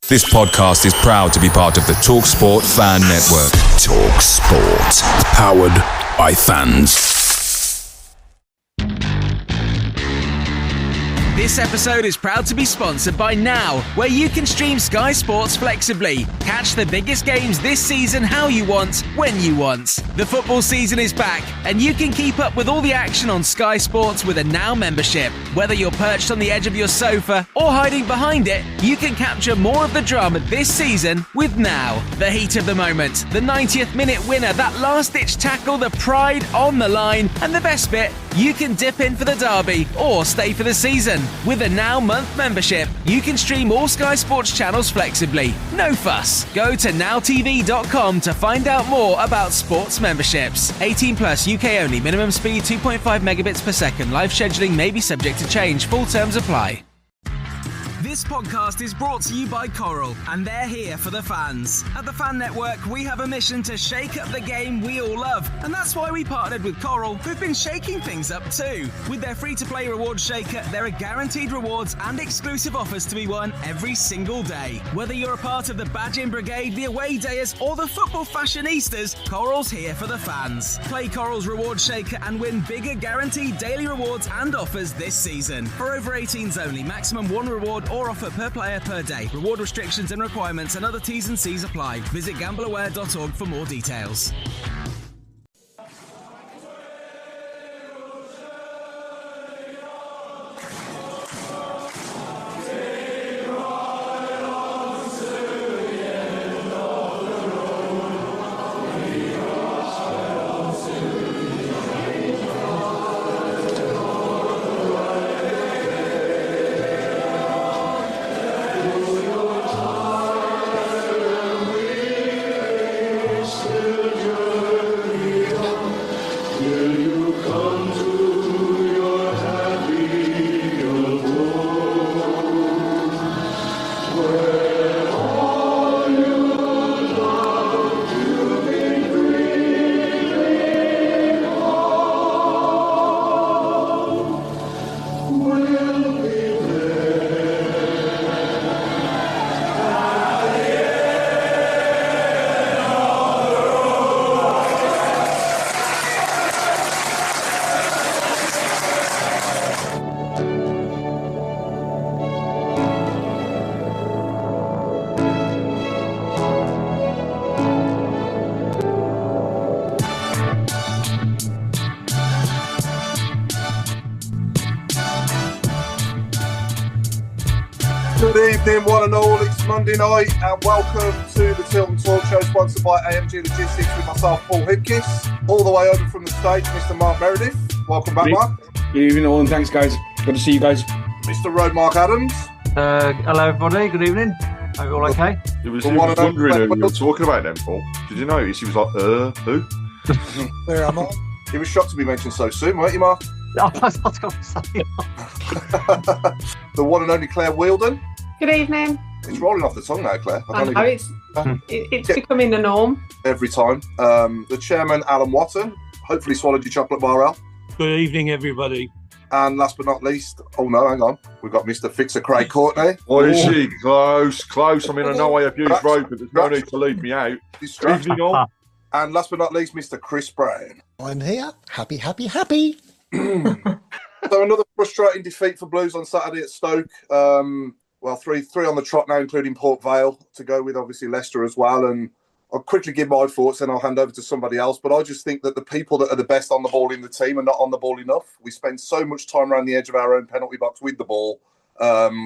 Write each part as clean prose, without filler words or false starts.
This podcast is proud to be part of the TalkSport Fan Network. TalkSport. Powered by fans. This episode is proud to be sponsored by Now, where you can stream Sky Sports flexibly. Catch the biggest games this season how you want, when you want. The football season is back, and you can keep up with all the action on Sky Sports with a Now membership. Whether you're perched on the edge of your sofa or hiding behind it, you can capture more of the drama this season with Now. The heat of the moment, the 90th minute winner, that last-ditch tackle, the pride on the line, and the best bit, you can dip in for the derby or stay for the season. With a Now month membership, you can stream all Sky Sports channels flexibly. No fuss. Go to nowtv.com to find out more about sports memberships. 18 plus, UK only. Minimum speed 2.5 megabits per second. Live scheduling may be subject to change. Full terms apply. This podcast is brought to you by Coral, and they're here for the fans. At the Fan Network, we have a mission to shake up the game we all love, and that's why we partnered with Coral, who've been shaking things up too. With their free-to-play rewards shaker, there are guaranteed rewards and exclusive offers to be won every single day. Whether you're a part of the Badging Brigade, the Away Dayers, or the Football Fashionistas, Coral's here for the fans. Play Coral's rewards shaker and win bigger guaranteed daily rewards and offers this season. For over 18s only, maximum one reward or offer per player per day. Reward restrictions and requirements and other T's and C's apply. Visit gambleaware.org for more details. Good evening, one and all. It's Monday night, and welcome to the Tilton Talk Show, sponsored by AMG Logistics with myself, Paul Hibkis. All the way over from the States, Mr. Mark Meredith. Welcome back, Mark. Good evening, all, and thanks, guys. Good to see you guys. Mr. Road Mark Adams. Hello, everybody. Good evening. Are you all okay? He was wondering who you were talking about then, Paul. Did you notice? He was like, who? Where am I? He was shocked to be mentioned so soon, weren't you, Mark? I was not going to say. The one and only Claire Wheeldon. Good evening. It's rolling off the tongue now, Claire. I know, it's becoming the norm. Every time. The chairman, Alan Watton. Hopefully swallowed your chocolate bar, Al. Good evening, everybody. And last but not least, oh no, hang on. We've got Mr. Fixer Craig Courtney. What is she? Close. I mean, I know I abuse road, but there's no need to leave me out. Evening all. And last but not least, Mr. Chris Browne. I'm here. Happy. So another frustrating defeat for Blues on Saturday at Stoke. Well, three on the trot now, including Port Vale, to go with obviously Leicester as well. And I'll quickly give my thoughts and I'll hand over to somebody else. But I just think that the people that are the best on the ball in the team are not on the ball enough. We spend so much time around the edge of our own penalty box with the ball,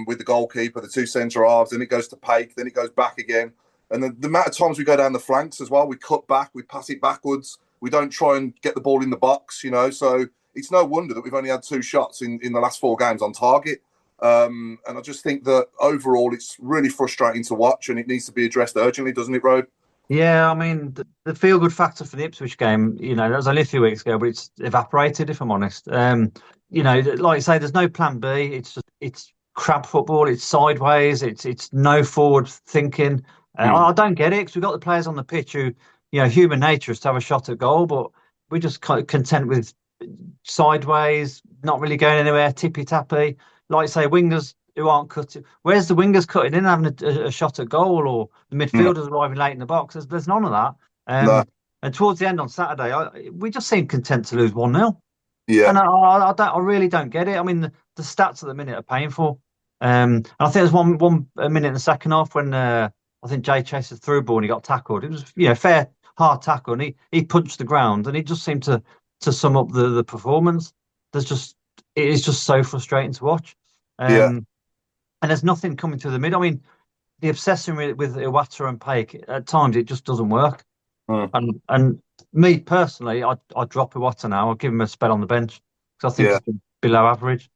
with the goalkeeper, the two centre halves, then it goes to Paik, then it goes back again. And the amount of times we go down the flanks as well, we cut back, we pass it backwards. We don't try and get the ball in the box, you know. So it's no wonder that we've only had 2 shots in the last 4 games on target. And I just think that overall it's really frustrating to watch and it needs to be addressed urgently, doesn't it, Rode? Yeah, I mean, the feel-good factor for the Ipswich game, you know, that was only a few weeks ago, but it's evaporated, if I'm honest. You know, like you say, there's no plan B. It's crab football. It's sideways. It's no forward thinking. I don't get it because we've got the players on the pitch who, you know, human nature is to have a shot at goal, but we're just kind of content with sideways, not really going anywhere, tippy-tappy. Like I say, wingers who aren't cutting. Where's the wingers cutting in, having a shot at goal, or the midfielders arriving late in the box? There's none of that. No. And towards the end on Saturday, we just seemed content to lose 1-0. Yeah. And I really don't get it. I mean, the stats at the minute are painful. And I think there's one minute in the second half when I think Jay chased a through ball and he got tackled. It was fair, hard tackle, and he punched the ground, and it just seemed to sum up the performance. It is just so frustrating to watch. And there's nothing coming through the mid. I mean, the obsession with Iwata and Paik, at times it just doesn't work. And me personally, I'd drop Iwata now. I'll give him a spell on the bench because I think he's been below average.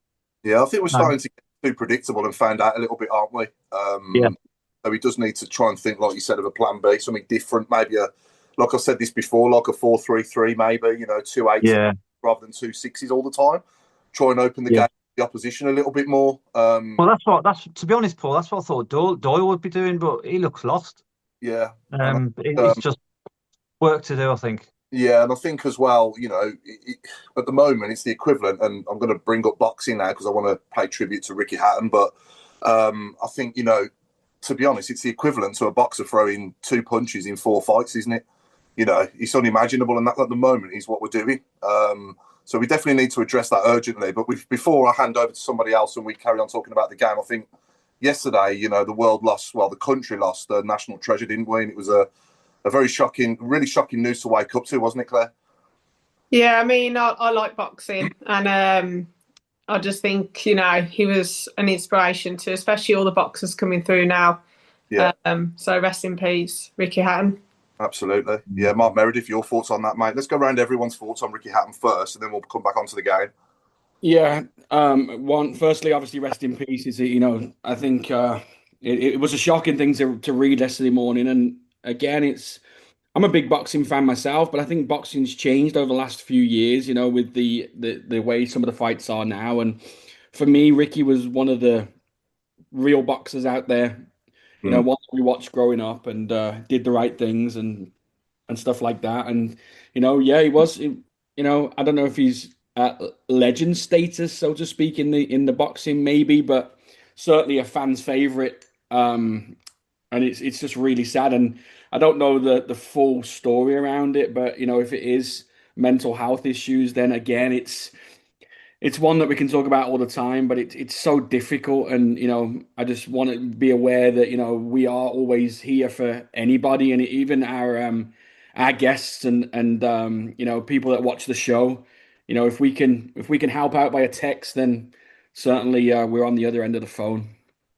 Yeah, I think we're starting to get too predictable and found out a little bit, aren't we? So he does need to try and think, like you said, of a plan B, something different. Maybe like I said this before, like a 4-3-3, maybe 2 8s rather than 2 6s all the time. Try and open the game to the opposition a little bit more. Well, that's to be honest, Paul. That's what I thought Doyle would be doing, but he looks lost. Yeah, it's just work to do, I think. Yeah, and I think as well, at the moment it's the equivalent, and I'm going to bring up boxing now because I want to pay tribute to Ricky Hatton, but I think, to be honest, it's the equivalent to a boxer throwing 2 punches in 4 fights, isn't it? It's unimaginable, and that at the moment is what we're doing. So we definitely need to address that urgently. But before I hand over to somebody else and we carry on talking about the game, I think yesterday, the country lost a national treasure, didn't we? And it was a very shocking, really shocking news to wake up to, wasn't it, Claire? Yeah, I mean, I like boxing, and I just think, he was an inspiration to especially all the boxers coming through now. Yeah. So rest in peace, Ricky Hatton. Absolutely. Yeah, Mark Meredith, your thoughts on that, mate? Let's go around everyone's thoughts on Ricky Hatton first, and then we'll come back onto the game. Yeah. Firstly, obviously, rest in peace. I think it was a shocking thing to read yesterday morning, and again, I'm a big boxing fan myself, but I think boxing's changed over the last few years, with the way some of the fights are now. And for me, Ricky was one of the real boxers out there, one we watched growing up and did the right things and stuff like that. And, he was, I don't know if he's legend status, so to speak, in the boxing, maybe, but certainly a fan's favorite. And it's just really sad. And I don't know the full story around it, but if it is mental health issues, then again, it's one that we can talk about all the time, but it's so difficult. And I just want to be aware that we are always here for anybody, and even our guests and people that watch the show. If we can help out by a text, then certainly we're on the other end of the phone.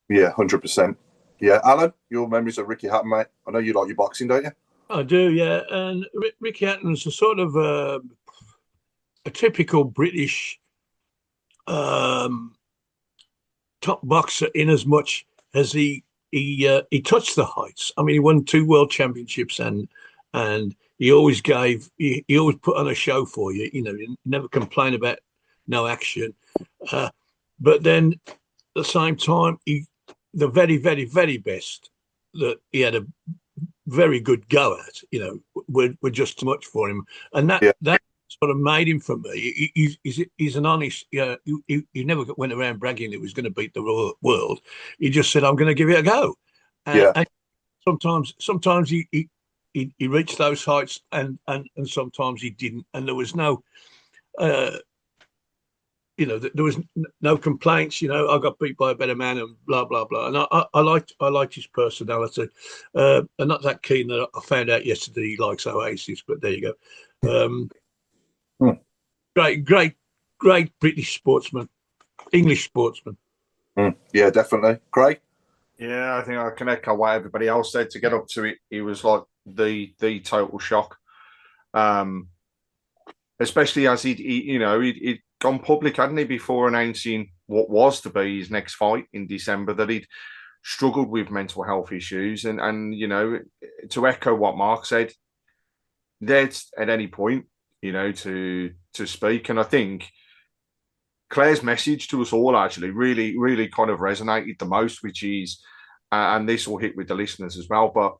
Yeah, 100%. Yeah, Alan, your memories of Ricky Hatton, mate. I know you like your boxing, don't you? I do, yeah. And Ricky Hatton's a sort of a typical British top boxer, in as much as he touched the heights. I mean, he won 2 world championships, and he always he always put on a show for you. He never complained about no action. But then at the same time, the very, very, very best that he had a very good go at, were just too much for him, and that sort of made him for me. He's an honest. He never went around bragging that he was going to beat the world. He just said, "I'm going to give it a go." And sometimes he reached those heights, and sometimes he didn't. And there was no. There was no complaints. I got beat by a better man, and blah blah blah. And I liked his personality. I'm not that keen that I found out yesterday he likes Oasis, but there you go. Great British sportsman, English sportsman. Yeah, definitely. Craig? Yeah, I think I can echo what everybody else said. To get up to it, he was like the total shock. Especially as he'd gone public, hadn't he, before announcing what was to be his next fight in December, that he'd struggled with mental health issues. And to echo what Mark said, dead at any point, to speak. And I think Claire's message to us all actually really, really kind of resonated the most, which is, and this will hit with the listeners as well, but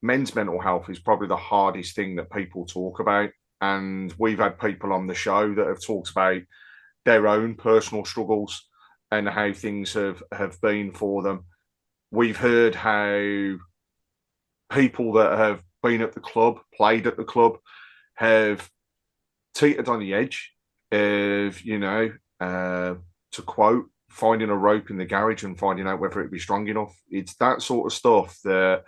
men's mental health is probably the hardest thing that people talk about. And we've had people on the show that have talked about their own personal struggles and how things have been for them. We've heard how people that have been at the club, played at the club, have teetered on the edge of, to quote, finding a rope in the garage and finding out whether it'd be strong enough. It's that sort of stuff that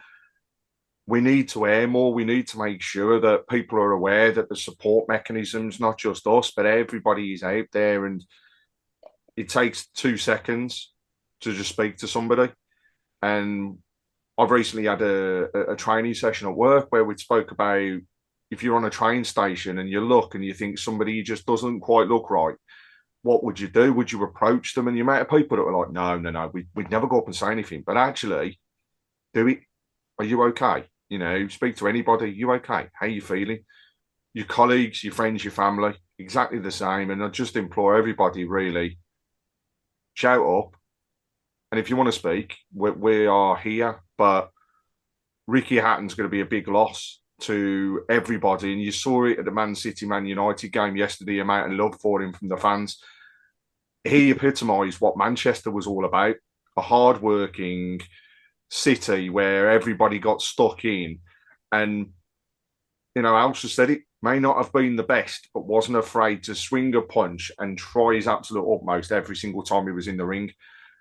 we need to air more. We need to make sure that people are aware that the support mechanisms, not just us, but everybody is out there. And it takes 2 seconds to just speak to somebody. And I've recently had a training session at work where we spoke about if you're on a train station and you look and you think somebody just doesn't quite look right, what would you do? Would you approach them? And the amount of people that were like, no, we'd never go up and say anything. But actually, do it. Are you okay? Speak to anybody. You okay? How are you feeling? Your colleagues, your friends, your family, exactly the same. And I just implore everybody, really, shout up. And if you want to speak, we are here. But Ricky Hatton's going to be a big loss to everybody. And you saw it at the Man City, Man United game yesterday, the amount of love for him from the fans. He epitomised what Manchester was all about, a hard-working city where everybody got stuck in. And, Alsa said it, may not have been the best, but wasn't afraid to swing a punch and try his absolute utmost every single time he was in the ring.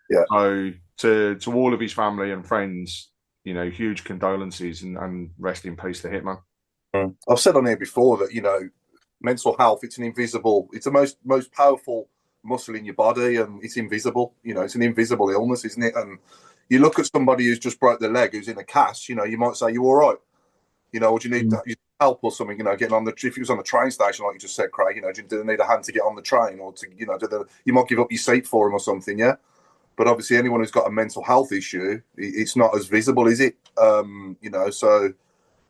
Yeah. So to all of his family and friends, huge condolences and rest in peace to Hitman. I've said on here before that, mental health, it's the most powerful muscle in your body, and it's invisible. It's an invisible illness, isn't it? And you look at somebody who's just broke their leg, who's in a cast, you might say, you all right? Would you need help or something, getting on if it was on the train station, like you just said, Craig, do they need a hand to get on the train, or to, you might give up your seat for them or something, yeah? But obviously anyone who's got a mental health issue, it's not as visible, is it? So,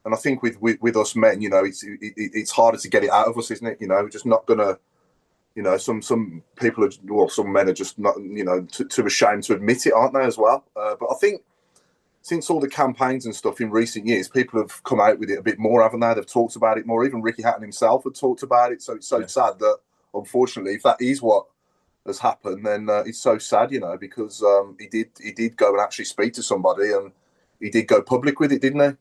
and I think with us men, it's harder to get it out of us, isn't it? We're just not gonna, some people some men are just not, too ashamed to admit it, aren't they, as well? But I think since all the campaigns and stuff in recent years, people have come out with it a bit more, haven't they? They've talked about it more. Even Ricky Hatton himself had talked about it. So it's so sad that, unfortunately, if that is what has happened, then it's so sad, because he did go and actually speak to somebody, and he did go public with it, didn't he?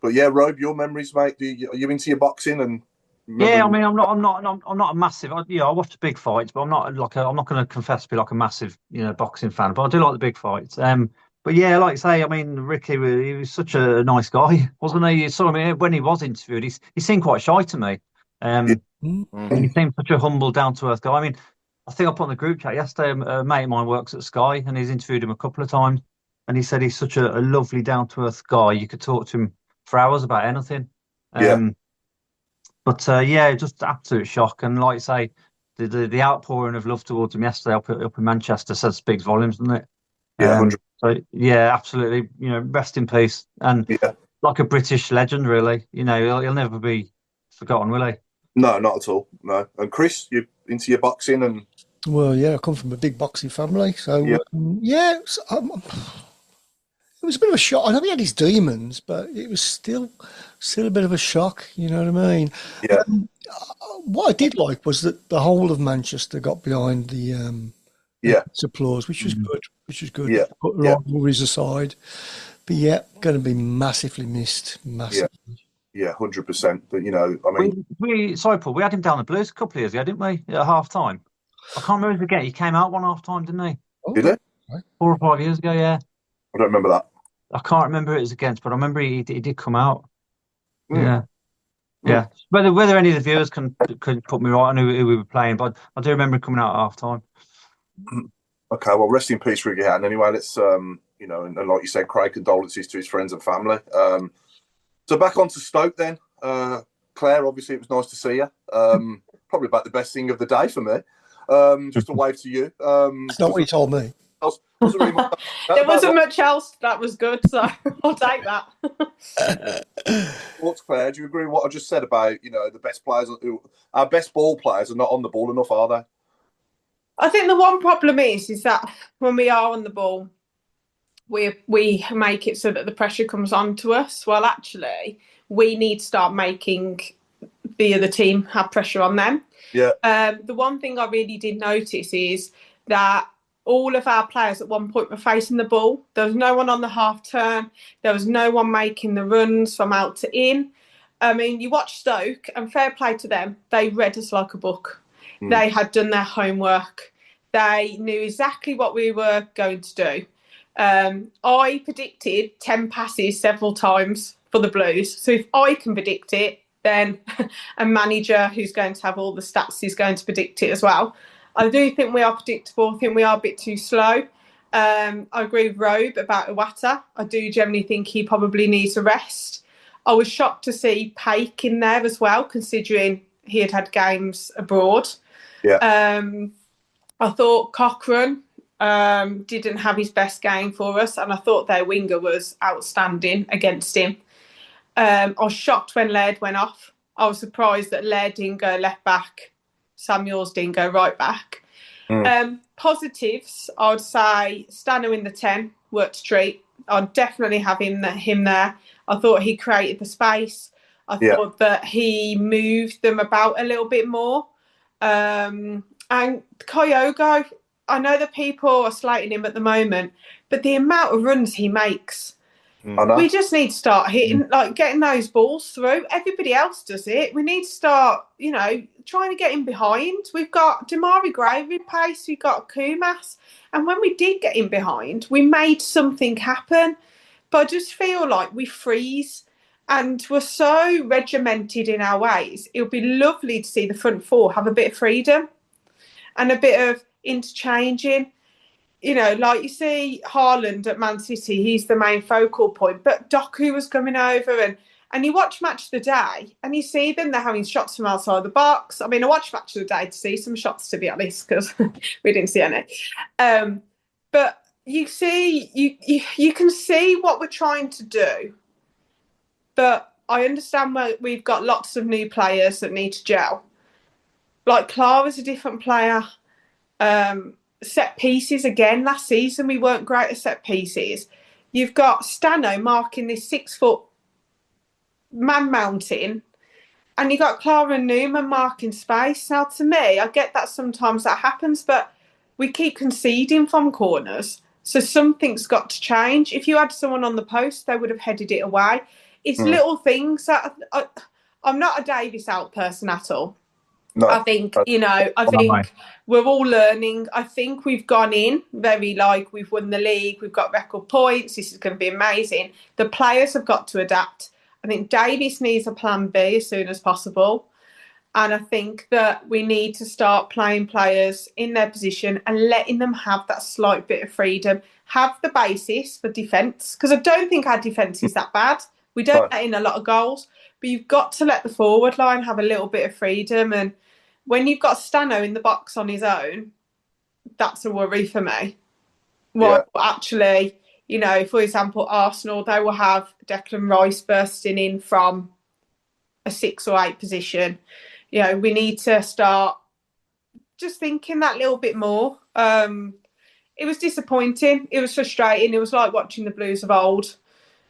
But yeah, Robe, your memories, mate. Are you into your boxing? And yeah, I mean, I'm not a massive. I watch the big fights, but I'm not going to confess to be like a massive, boxing fan. But I do like the big fights. But yeah, like you say, I mean, Ricky, he was such a nice guy, wasn't he? You saw him when he was interviewed. He seemed quite shy to me. He seemed such a humble, down to earth guy. I mean, I think I put in the group chat yesterday. A mate of mine works at Sky, and he's interviewed him a couple of times, and he said he's such a lovely, down to earth guy. You could talk to him for hours about anything. But just absolute shock. And like you say, the outpouring of love towards him yesterday up in Manchester speaks volumes, doesn't it? Yeah, 100%. So yeah, absolutely. Rest in peace. And like a British legend, really. He'll never be forgotten, will he? No, not at all. No. And Chris, you into your boxing? And well, yeah, I come from a big boxing family, so it was a bit of a shock. I know he had his demons, but it was still a bit of a shock. You know what I mean? Yeah. What I did like was that the whole of Manchester got behind the applause, which was good. Yeah. Put rivalries aside, but yeah, going to be massively missed. Massively. Yeah, 100%. But I mean, sorry, Paul, we had him down the Blues a couple of years ago, didn't we? At half time. I can't remember again. He came out one half time, didn't he? Did he? 4 or 5 years ago, yeah. I don't remember that. I can't remember who it was against, but I remember he did come out. Yeah. Whether any of the viewers can put me right on who we were playing, but I do remember him coming out at half time. Okay, well, rest in peace, Ricky Hatton. Anyway, let's and like you said, Craig, condolences to his friends and family. So back on to Stoke then. Claire, obviously it was nice to see you. Probably about the best thing of the day for me. Just a wave to you. That's not what you told me. There wasn't much else that was good, so I'll take that. What's Claire? Do you agree with what I just said about the best players? Our best ball players are not on the ball enough, are they? I think the one problem is that when we are on the ball, we make it so that the pressure comes on to us. Well, actually, we need to start making the other team have pressure on them. Yeah. The one thing I really did notice is that all of our players at one point were facing the ball. There was no one on the half turn. There was no one making the runs from out to in. I mean, you watch Stoke, and fair play to them, they read us like a book. They had done their homework. They knew exactly what we were going to do. I predicted 10 passes several times for the Blues. So if I can predict it, then a manager who's going to have all the stats is going to predict it as well. I do think we are predictable. I think we are a bit too slow. I agree with Robe about Iwata. I do generally think he probably needs a rest. I was shocked to see Paik in there as well, considering he had games abroad. Yeah. I thought Cochrane didn't have his best game for us, and I thought their winger was outstanding against him. I was shocked when Laird went off. I was surprised that Laird didn't go left back. Samuels didn't go right back. Positives, I would say Stano in the 10 worked a treat. I'd definitely have him there. I thought he created the space. I thought that he moved them about a little bit more. And Kyogo, I know that people are slating him at the moment, but the amount of runs he makes, we just need to start hitting, like getting those balls through. Everybody else does it. We need to start, trying to get in behind. We've got Damari Gray with pace. We've got Kumas. And when we did get in behind, we made something happen. But I just feel like we freeze and we're so regimented in our ways. It would be lovely to see the front four have a bit of freedom and a bit of interchanging. Like you see Haaland at Man City, he's the main focal point. But Doku was coming over and you watch Match of the Day and you see them, they're having shots from outside the box. I mean, I watched Match of the Day to see some shots, to be honest, because we didn't see any. But you can see what we're trying to do. But I understand we've got lots of new players that need to gel. Like Clara's a different player. Set pieces again. Last season we weren't great at set pieces. You've got Stano marking this 6 foot man mountain, and you got Clara and Newman marking space. Now, to me, I get that sometimes that happens, but we keep conceding from corners, so something's got to change. If you had someone on the post, they would have headed it away. It's little things that I'm not a Davis out person at all. No, I think, we're all learning. I think we've gone in very we've won the league, we've got record points, this is going to be amazing. The players have got to adapt. I think Davis needs a plan B as soon as possible. And I think that we need to start playing players in their position and letting them have that slight bit of freedom. Have the basis for defence, because I don't think our defence is that bad. We don't let in a lot of goals, but you've got to let the forward line have a little bit of freedom. And when you've got Stano in the box on his own, that's a worry for me. Well, actually, for example, Arsenal, they will have Declan Rice bursting in from a 6 or 8 position. We need to start just thinking that little bit more. It was disappointing. It was frustrating. It was like watching the Blues of old.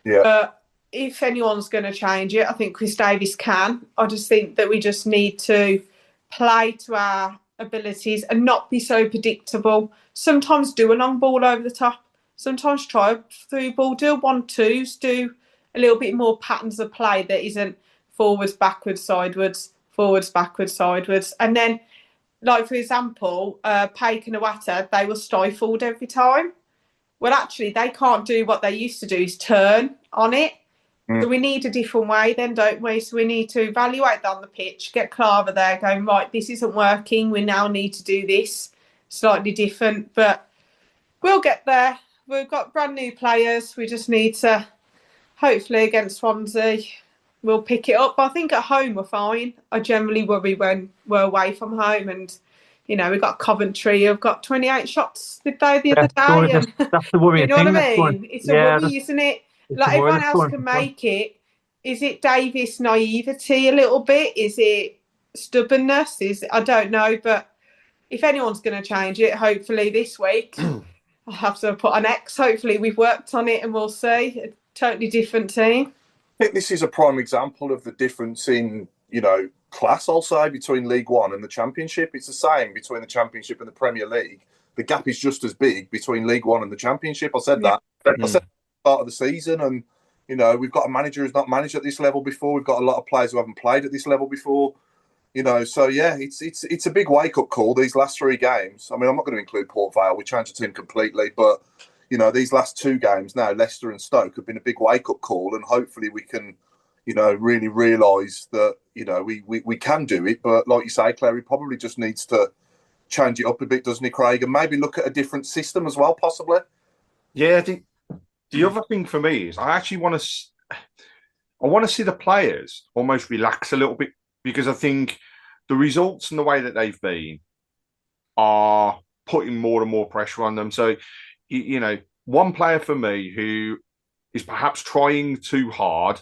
Yeah. But if anyone's going to change it, I think Chris Davis can. I just think that we just need to play to our abilities and not be so predictable. Sometimes do a long ball over the top. Sometimes try a through ball, do 1-2s, do a little bit more patterns of play that isn't forwards, backwards, sideways, forwards, backwards, sideways. And then, for example, Paik and Iwata, they were stifled every time. Well, actually, they can't do what they used to do, is turn on it. So we need a different way then, don't we? So we need to evaluate that on the pitch, get Clara there going, right, this isn't working. We now need to do this slightly different. But we'll get there. We've got brand new players. We just need to, hopefully against Swansea, we'll pick it up. But I think at home we're fine. I generally worry when we're away from home. And, we've got Coventry. We've got 28 shots the other day. That's the worrying thing. You know what I mean? It's a worry, isn't it? Everyone else can make it. Is it Davis naivety a little bit? Is it stubbornness? I don't know. But if anyone's going to change it, hopefully this week, I'll have to put an X. Hopefully we've worked on it and we'll see. A totally different team. I think this is a prime example of the difference in, class, I'll say, between League One and the Championship. It's the same between the Championship and the Premier League. the gap is just as big between League One and the Championship. I said that. I said at the start of the season, and we've got a manager who's not managed at this level before. We've got a lot of players who haven't played at this level before. So yeah, it's a big wake up call. These last 3 games. I mean, I'm not going to include Port Vale. We changed the team completely, but these last 2 games now, Leicester and Stoke, have been a big wake up call, and hopefully we can, really realise that we can do it. But like you say, Claire, he probably just needs to change it up a bit, doesn't he, Craig? And maybe look at a different system as well, possibly. Yeah, I think the other thing for me is I actually want to see the players almost relax a little bit, because I think the results and the way that they've been are putting more and more pressure on them. So, one player for me who is perhaps trying too hard,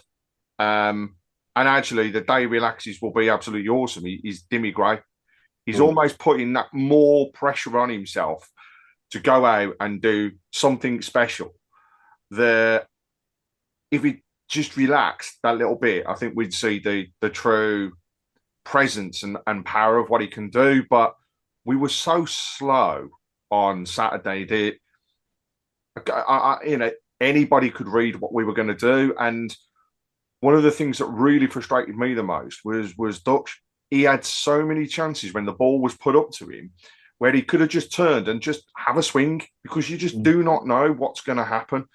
and actually the day he relaxes will be absolutely awesome, is Dimmy Gray. He's almost putting that more pressure on himself to go out and do something special. If he just relaxed that little bit, I think we'd see the true presence and power of what he can do. But we were so slow on Saturday that anybody could read what we were going to do. And one of the things that really frustrated me the most was Dutch. He had so many chances when the ball was put up to him where he could have just turned and just have a swing, because you just do not know what's going to happen.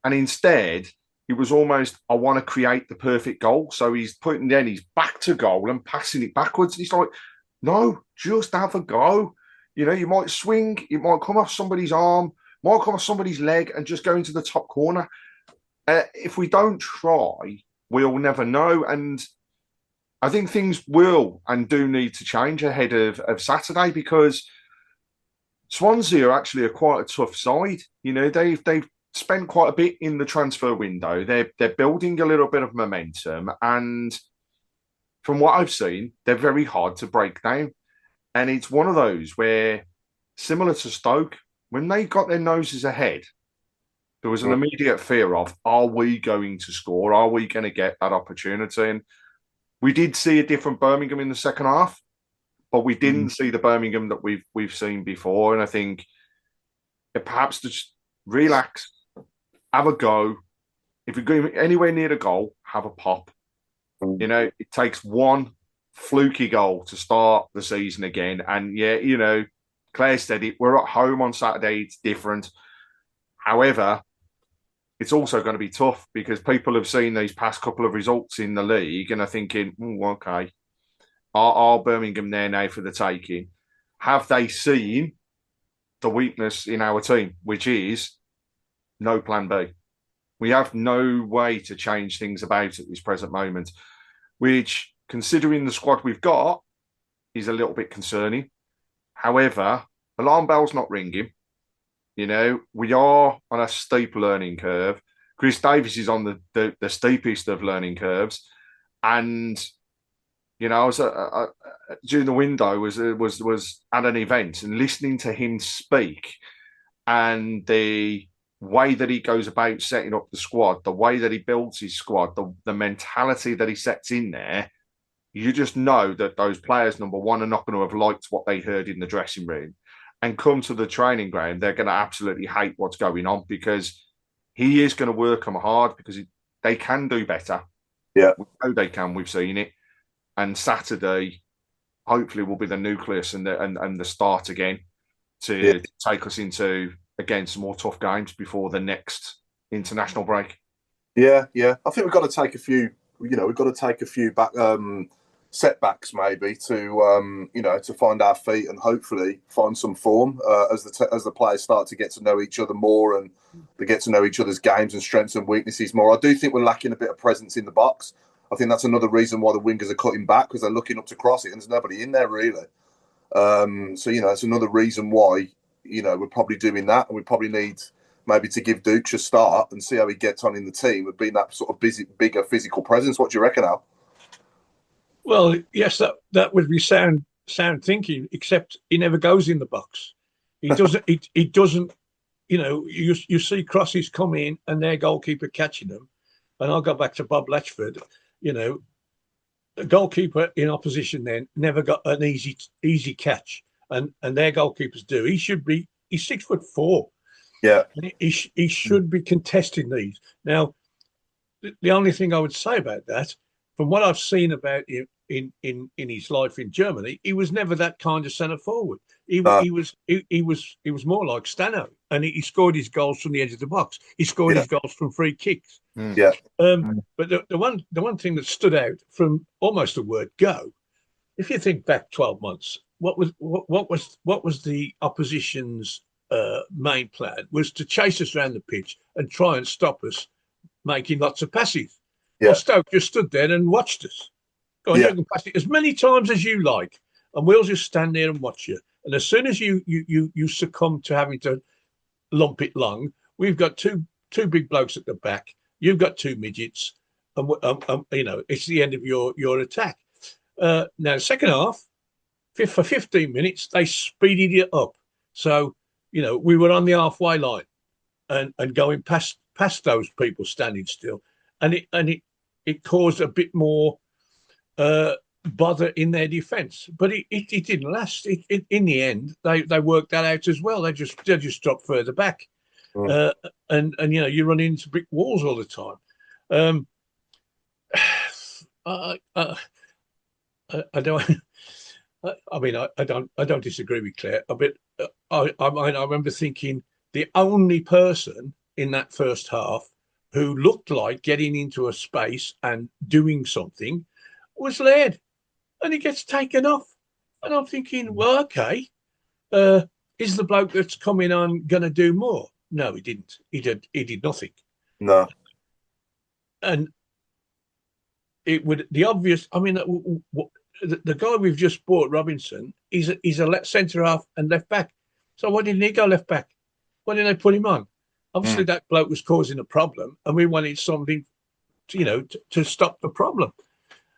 And instead, it was almost, I want to create the perfect goal. So he's putting then his back to goal and passing it backwards. And he's like, no, just have a go. You might swing, it might come off somebody's arm, might come off somebody's leg and just go into the top corner. If we don't try, we'll never know. And I think things will and do need to change ahead of Saturday, because Swansea are actually quite a tough side. They've spent quite a bit in the transfer window. They're building a little bit of momentum, and from what I've seen, they're very hard to break down. And it's one of those where, similar to Stoke, when they got their noses ahead, there was an immediate fear of, are we going to score? Are we going to get that opportunity? And we did see a different Birmingham in the second half, but we didn't see the Birmingham that we've seen before. And I think perhaps just relax, have a go. If you're going anywhere near the goal, have a pop. It takes one fluky goal to start the season again. And yeah, Claire said it, we're at home on Saturday, it's different. However, it's also going to be tough, because people have seen these past couple of results in the league and are thinking, okay, are Birmingham there now for the taking? Have they seen the weakness in our team, which is no plan B? We have no way to change things about at this present moment, which, considering the squad we've got, is a little bit concerning. However, alarm bell's not ringing. We are on a steep learning curve. Chris Davies is on the steepest of learning curves. And, I was during the window was at an event, and listening to him speak, and the way that he goes about setting up the squad, the way that he builds his squad, the mentality that he sets in there, you just know that those players, number one, are not going to have liked what they heard in the dressing room, and come to the training ground, they're going to absolutely hate what's going on, because he is going to work them hard, because they can do better. Yeah, we know they can. We've seen it. And Saturday, hopefully, will be the nucleus and the start again to take us into, again, some more tough games before the next international break. Yeah. I think we've got to take a few. We've got to take a few back setbacks maybe to to find our feet and hopefully find some form as the players start to get to know each other more, and they get to know each other's games and strengths and weaknesses more. I do think we're lacking a bit of presence in the box. I think that's another reason why the wingers are cutting back, because they're looking up to cross it and there's nobody in there really. So it's another reason why we're probably doing that, and we probably need maybe to give Dukes a start and see how he gets on in the team with being that sort of bigger physical presence. What do you reckon, Al? Well, yes, that would be sound thinking, except he never goes in the box. He doesn't. He doesn't. You see crosses come in and their goalkeeper catching them, and I'll go back to Bob Latchford. The goalkeeper in opposition then never got an easy catch, and their goalkeepers do. He should be he's 6'4". Yeah. And he should be contesting these. Now, the only thing I would say about that, from what I've seen about him in his life in Germany, he was never that kind of centre forward. He was more like Stano, and he scored his goals from the edge of the box. He scored his goals from free kicks. Yeah. But the one thing that stood out from almost the word go, if you think back 12 months, what was the opposition's main plan was to chase us around the pitch and try and stop us making lots of passes. Yeah. Well, Stoke just stood there and watched us. Go on, you can pass it as many times as you like, and we'll just stand there and watch you. And as soon as you succumb to having to lump it long, we've got two big blokes at the back. You've got 2 midgets, and it's the end of your attack. Now, second half, for 15 minutes, they speeded it up. So, we were on the halfway line and going past those people standing still, and it caused a bit more bother in their defence. But it didn't last. In the end, they worked that out as well. They just dropped further back, and you run into brick walls all the time. I don't. I mean, I don't disagree with Claire. I remember thinking the only person in that first half who looked like getting into a space and doing something was Laird, and he gets taken off. And I'm thinking, well, okay, is the bloke that's coming on going to do more? No, he didn't. He did nothing. No. And it would the obvious. I mean, the guy we've just bought, Robinson, he's a centre half and left back. So why didn't he go left back? Why didn't they put him on? Obviously, that bloke was causing a problem, and we wanted something, to stop the problem.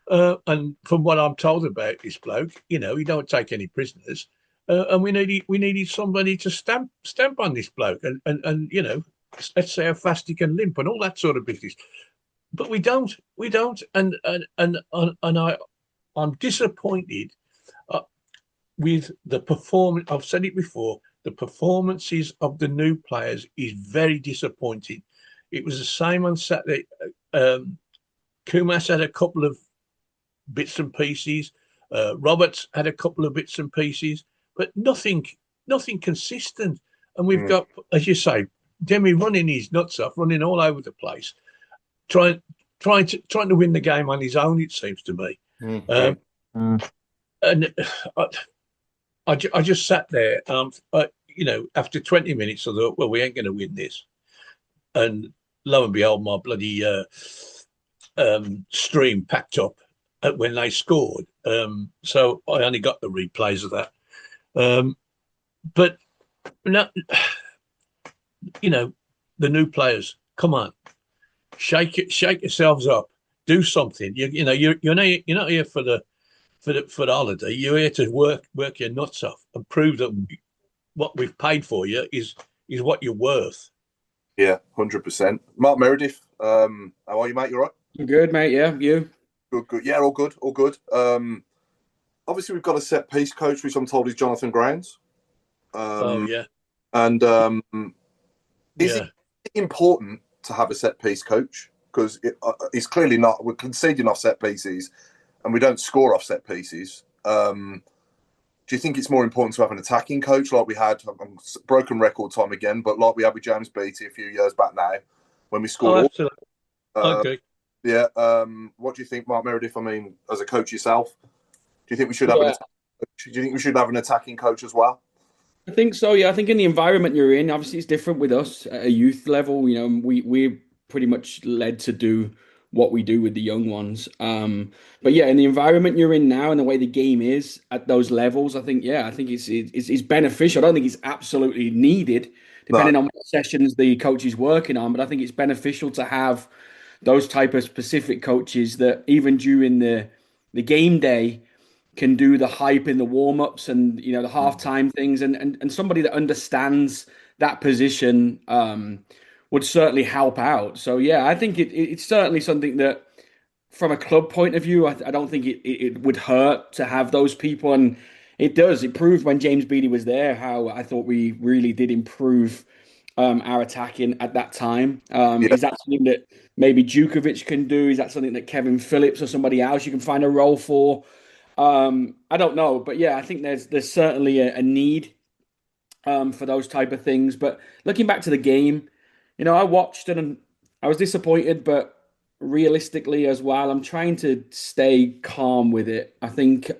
And from what I'm told about this bloke, he don't take any prisoners, and we needed somebody to stamp on this bloke, and let's say how fast he can limp and all that sort of business. But we don't, and I'm disappointed with the performance. I've said it before. The performances of the new players is very disappointing. It was the same on Saturday. Kumas had a couple of bits and pieces. Roberts had a couple of bits and pieces, but nothing consistent. And we've got, as you say, Demi running his nuts off, running all over the place, trying to win the game on his own. It seems to me. And I just sat there. After 20 minutes, I thought, well, we ain't going to win this. And lo and behold, my bloody stream packed up when they scored. So I only got the replays of that. But no, the new players, come on, shake yourselves up, do something. You're not here for the holiday. You're here to work your nuts off and prove that what we've paid for you is what you're worth. Yeah, 100%. Mark Meredith, how are you, mate? You all right? I'm good, mate. Yeah, you? Good. Yeah, all good. Obviously, we've got a set piece coach, which I'm told is Jonathan Grounds. And is it important to have a set piece coach? Because it's clearly not. We're conceding off set pieces, and we don't score off set pieces. Do you think it's more important to have an attacking coach like we had, broken record time again, but like we had with James Beattie a few years back now when we scored? Absolutely. Okay. Yeah. What do you think, Mark Meredith? I mean, as a coach yourself, do you think we should have do you think we should have an attacking coach as well? I think so. Yeah, I think in the environment you're in, obviously it's different with us at a youth level. We're pretty much led to do what we do with the young ones. But yeah, in the environment you're in now and the way the game is at those levels, I think it's beneficial. I don't think it's absolutely needed, depending on what sessions the coach is working on. But I think it's beneficial to have those type of specific coaches that even during the game day can do the hype in the warm-ups and the halftime things, and somebody that understands that position would certainly help out. So yeah, I think it's certainly something that, from a club point of view, I don't think it would hurt to have those people. And It does. It proved when James Beattie was there how I thought we really did improve our attacking at that time. Yeah, Is that something that maybe Djukovic can do? Is that something that Kevin Phillips or somebody else you can find a role for? I don't know, but yeah, I think there's certainly a need for those type of things. But looking back to the game, I watched it and I was disappointed, but realistically as well, I'm trying to stay calm with it. I think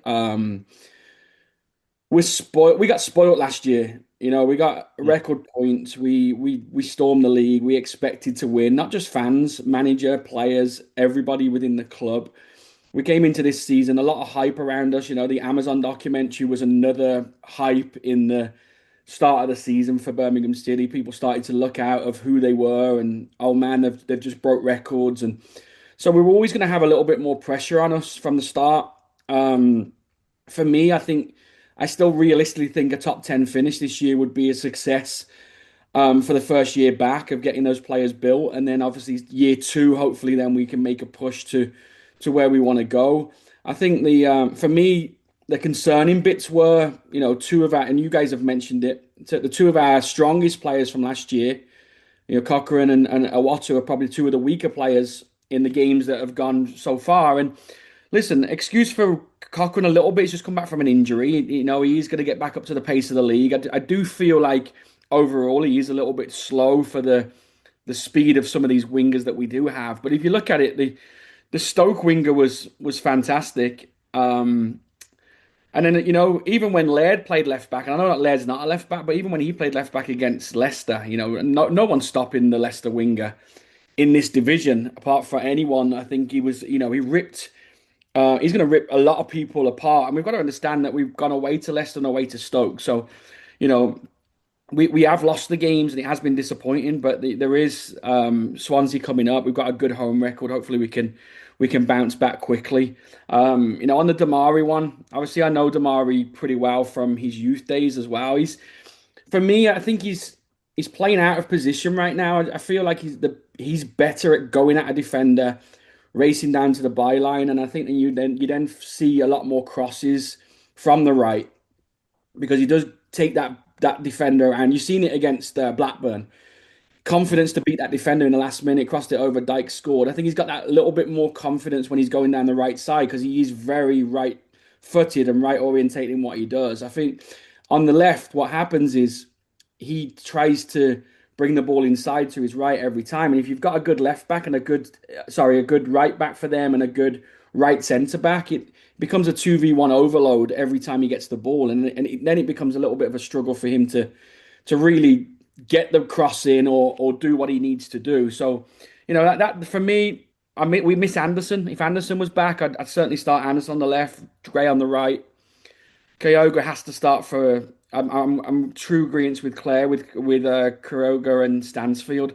we're spoiled. We got spoiled last year. We got record points. We stormed the league. We expected to win. Not just fans, manager, players, everybody within the club. We came into this season a lot of hype around us. The Amazon documentary was another hype in the start of the season for Birmingham City. People started to look out of who they were, and oh man, they've just broke records, and so we were always going to have a little bit more pressure on us from the start. For me, I still realistically think a top 10 finish this year would be a success for the first year back of getting those players built. And then obviously year two, hopefully then we can make a push to where we want to go. I think for me, the concerning bits were, two of our, and you guys have mentioned it, the two of our strongest players from last year, Cochrane and Awatu are probably two of the weaker players in the games that have gone so far. And listen, excuse for Cochrane a little bit. He's just come back from an injury. He's going to get back up to the pace of the league. I do feel like overall he is a little bit slow for the speed of some of these wingers that we do have. But if you look at it, the Stoke winger was fantastic. And then, even when Laird played left back, and I know that Laird's not a left back, but even when he played left back against Leicester, no one's stopping the Leicester winger in this division apart from anyone. I think he was, he ripped. He's going to rip a lot of people apart. And we've got to understand that we've gone away to Leicester and away to Stoke. So, we have lost the games and it has been disappointing, but there is Swansea coming up. We've got a good home record. Hopefully we can bounce back quickly. On the Damari one, obviously I know Damari pretty well from his youth days as well. For me, I think he's playing out of position right now. I feel like he's better at going at a defender, racing down to the byline, and I think that you then see a lot more crosses from the right because he does take that defender, and you've seen it against Blackburn. Confidence to beat that defender in the last minute, crossed it over, Dyke scored. I think he's got that little bit more confidence when he's going down the right side because he is very right-footed and right-orientated in what he does. I think on the left, what happens is he tries to bring the ball inside to his right every time. And if you've got a good left back and a good right back for them and a good right centre back, it becomes a 2v1 overload every time he gets the ball. And then it becomes a little bit of a struggle for him to really get the cross in or do what he needs to do. So, that for me, we miss Anderson. If Anderson was back, I'd certainly start Anderson on the left, Gray on the right. Kyogo has to start for. I'm true agreement with Claire with Kyogo and Stansfield.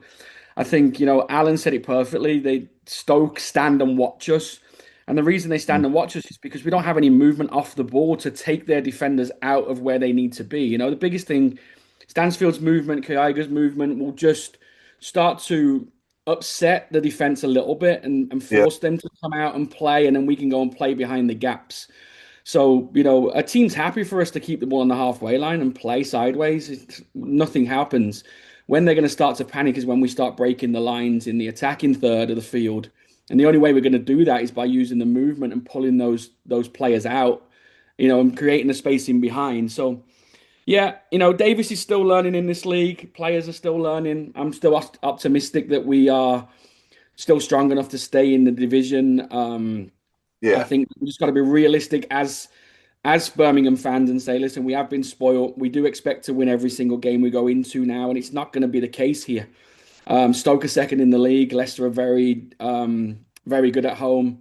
I think Alan said it perfectly. Stoke stand and watch us, and the reason they stand and watch us is because we don't have any movement off the ball to take their defenders out of where they need to be. The biggest thing. Stansfield's movement, Kyogo's movement will just start to upset the defense a little bit and force them to come out and play, and then we can go and play behind the gaps. So, a team's happy for us to keep the ball on the halfway line and play sideways. Nothing happens. When they're going to start to panic is when we start breaking the lines in the attacking third of the field. And the only way we're going to do that is by using the movement and pulling those players out, and creating the space in behind. So, yeah, Davis is still learning in this league. Players are still learning. I'm still optimistic that we are still strong enough to stay in the division. I think we just got to be realistic as Birmingham fans and say, listen, we have been spoiled. We do expect to win every single game we go into now, and it's not going to be the case here. Stoke are second in the league. Leicester are very, very good at home.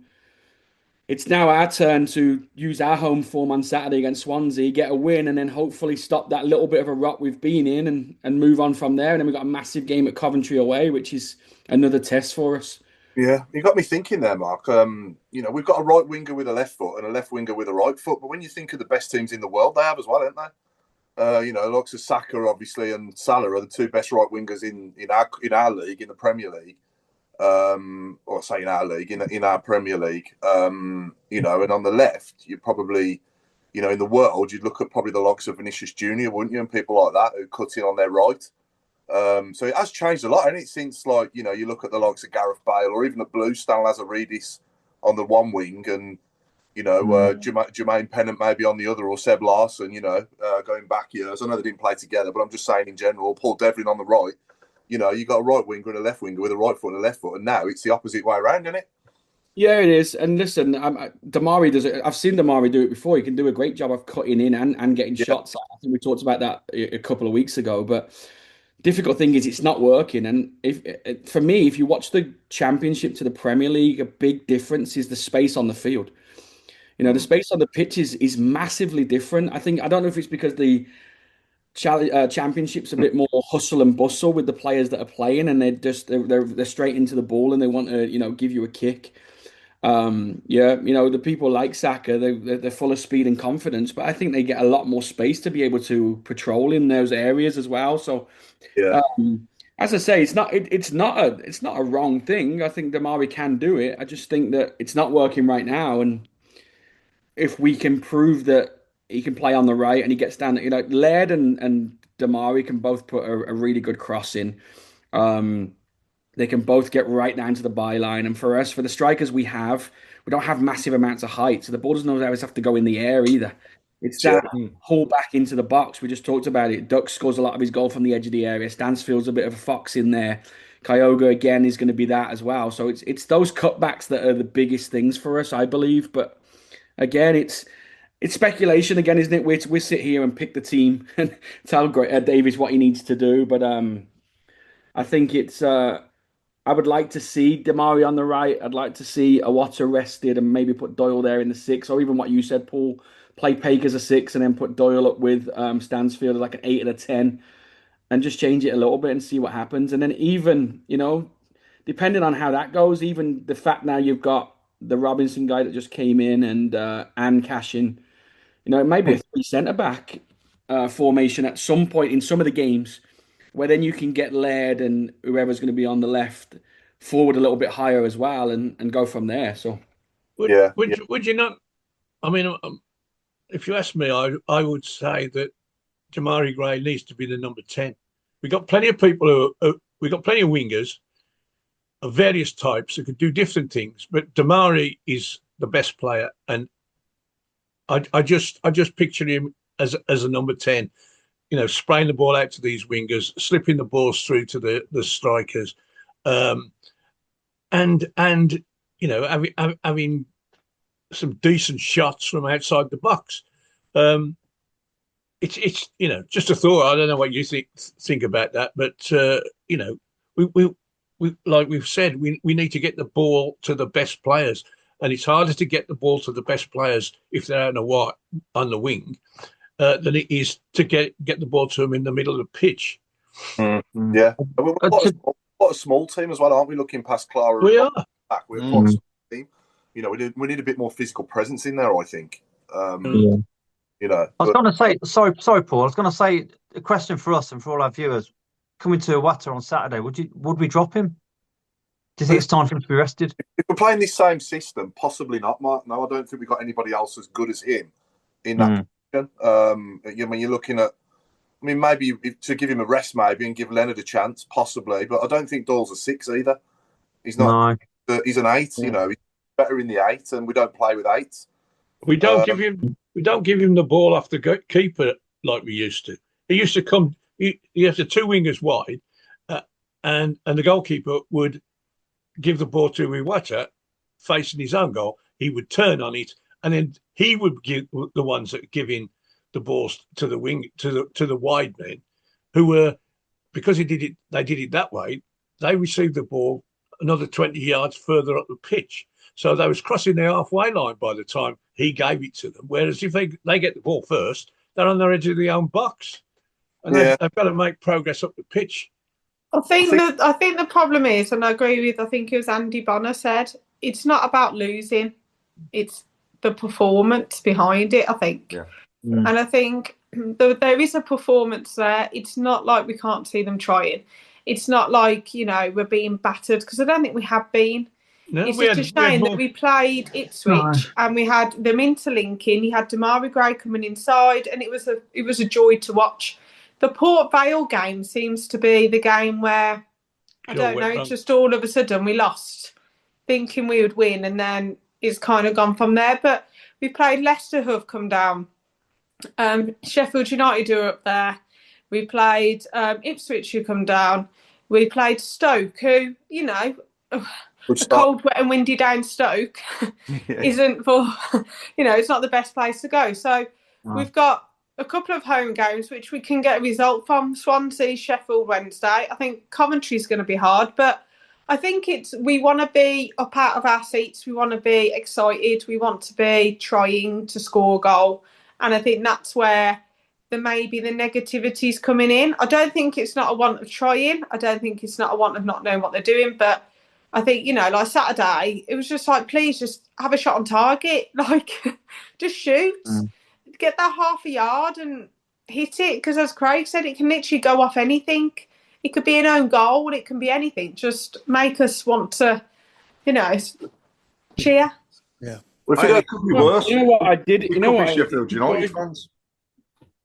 It's now our turn to use our home form on Saturday against Swansea, get a win, and then hopefully stop that little bit of a rot we've been in and move on from there. And then we've got a massive game at Coventry away, which is another test for us. Yeah, you got me thinking there, Mark. We've got a right winger with a left foot and a left winger with a right foot. But when you think of the best teams in the world, they have as well, don't they? Like Saka, obviously, and Salah are the two best right wingers in our league, in the Premier League. Or say in our league, in our Premier League, and on the left, you probably, in the world, you'd look at probably the likes of Vinicius Junior, wouldn't you, and people like that who cut in on their right. So it has changed a lot, and since you look at the likes of Gareth Bale or even the Blues, Stan Lazaridis on the one wing, and Jermaine Pennant maybe on the other, or Seb Larson, going back years. I know they didn't play together, but I'm just saying in general, Paul Devlin on the right. You got a right winger and a left winger with a right foot and a left foot, and now it's the opposite way around, isn't it? Yeah, it is. And listen, Damari does it. I've seen Damari do it before. He can do a great job of cutting in and getting shots. I think we talked about that a couple of weeks ago. But difficult thing is it's not working. And for me, if you watch the Championship to the Premier League, a big difference is the space on the field. The space on the pitch is massively different. I don't know if it's because the Championship's a bit more hustle and bustle with the players that are playing, and they're straight into the ball and they want to give you a kick. The people like Saka, they're full of speed and confidence, but I think they get a lot more space to be able to patrol in those areas as well. So, as I say, it's not a wrong thing. I think Damari can do it. I just think that it's not working right now, and if we can prove that he can play on the right and he gets down, Laird and Damari can both put a really good cross in. They can both get right down to the byline. And for the strikers we don't have massive amounts of height. So the ball doesn't always have to go in the air either. It's that pull back into the box. We just talked about it. Duck scores a lot of his goal from the edge of the area. Stansfield's a bit of a fox in there. Kyogo, again, is going to be that as well. So it's those cutbacks that are the biggest things for us, I believe. But again, it's speculation again, isn't it? We sit here and pick the team and tell Davies what he needs to do. But I think it's... I would like to see Damari on the right. I'd like to see Awata rested and maybe put Doyle there in the 6, or even what you said, Paul, play Paik as a 6 and then put Doyle up with Stansfield as like an 8 and a 10 and just change it a little bit and see what happens. And then even, depending on how that goes, even the fact now you've got the Robinson guy that just came in and Cashin, it may be a 3 centre-back formation at some point in some of the games, where then you can get Laird and whoever's going to be on the left forward a little bit higher as well and go from there. So, would you not? I mean, if you ask me, I would say that Jamari Gray needs to be the number 10. We got plenty of people we got plenty of wingers of various types who could do different things, but Damari is the best player, and I just picture him as a number 10. Spraying the ball out to these wingers, slipping the balls through to the strikers, and having some decent shots from outside the box. It's just a thought. I don't know what you think about that, but we like we've said, we need to get the ball to the best players, and it's harder to get the ball to the best players if they're on the wing. Than it is to get the ball to them in the middle of the pitch. Yeah, we're quite a small team as well, aren't we? Looking past Clara, we are. We're quite a small team. We need a bit more physical presence in there, I think. I was going to say, sorry, Paul. I was going to say a question for us and for all our viewers. Coming to Awata on Saturday, would we drop him? Do you think it's time for him to be rested? If we're playing this same system, possibly not, Mark. No, I don't think we've got anybody else as good as him in that. You're looking at, maybe to give him a rest, maybe, and give Leonard a chance, possibly. But I don't think Doyle's a 6 either. He's not. No. He's an 8. Yeah. He's better in the 8, and we don't play with 8s. We don't give him the ball off the keeper like we used to. He used to come. He has the 2 wingers wide, and the goalkeeper would give the ball to Iwata facing his own goal. He would turn on it, and then he would give the ones that giving the balls to the wing to the wide men, who were, because they did it that way. They received the ball another 20 yards further up the pitch, so they was crossing their halfway line by the time he gave it to them. Whereas if they get the ball first, they're on their edge of their own box, and they've got to make progress up the pitch. I think the problem is, and I agree with, I think it was Andy Bonner said, it's not about losing, it's the performance behind it, I think. Yeah. And I think there is a performance there. It's not like we can't see them trying. It's not like, we're being battered, because I don't think we have been. No, it's we just a had shame more. that we played Ipswich and we had them interlinking. You had Damari Gray coming inside, and it was a joy to watch. The Port Vale game seems to be the game where I don't know, it's just all of a sudden we lost, thinking we would win, and then it's kind of gone from there. But we played Leicester, who have come down. Sheffield United, who are up there. We played Ipswich, who come down. We played Stoke, who, you know, a cold, wet and windy down Stoke isn't for, you know, it's not the best place to go. So we've got a couple of home games which we can get a result from. Swansea, Sheffield Wednesday. I think Coventry's going to be hard, but I think we want to be up out of our seats. We want to be excited. We want to be trying to score a goal. And I think that's where maybe the negativity's coming in. I don't think it's not a want of trying. I don't think it's not a want of not knowing what they're doing. But I think, you know, like Saturday, it was just like, please just have a shot on target. Like, just shoot. Get that half a yard and hit it. Because as Craig said, it can literally go off anything. It could be an own goal. It can be anything. Just make us want to, you know, cheer. Yeah. Well, it could be worse. You know what I did? You know what? Sheffield United fans.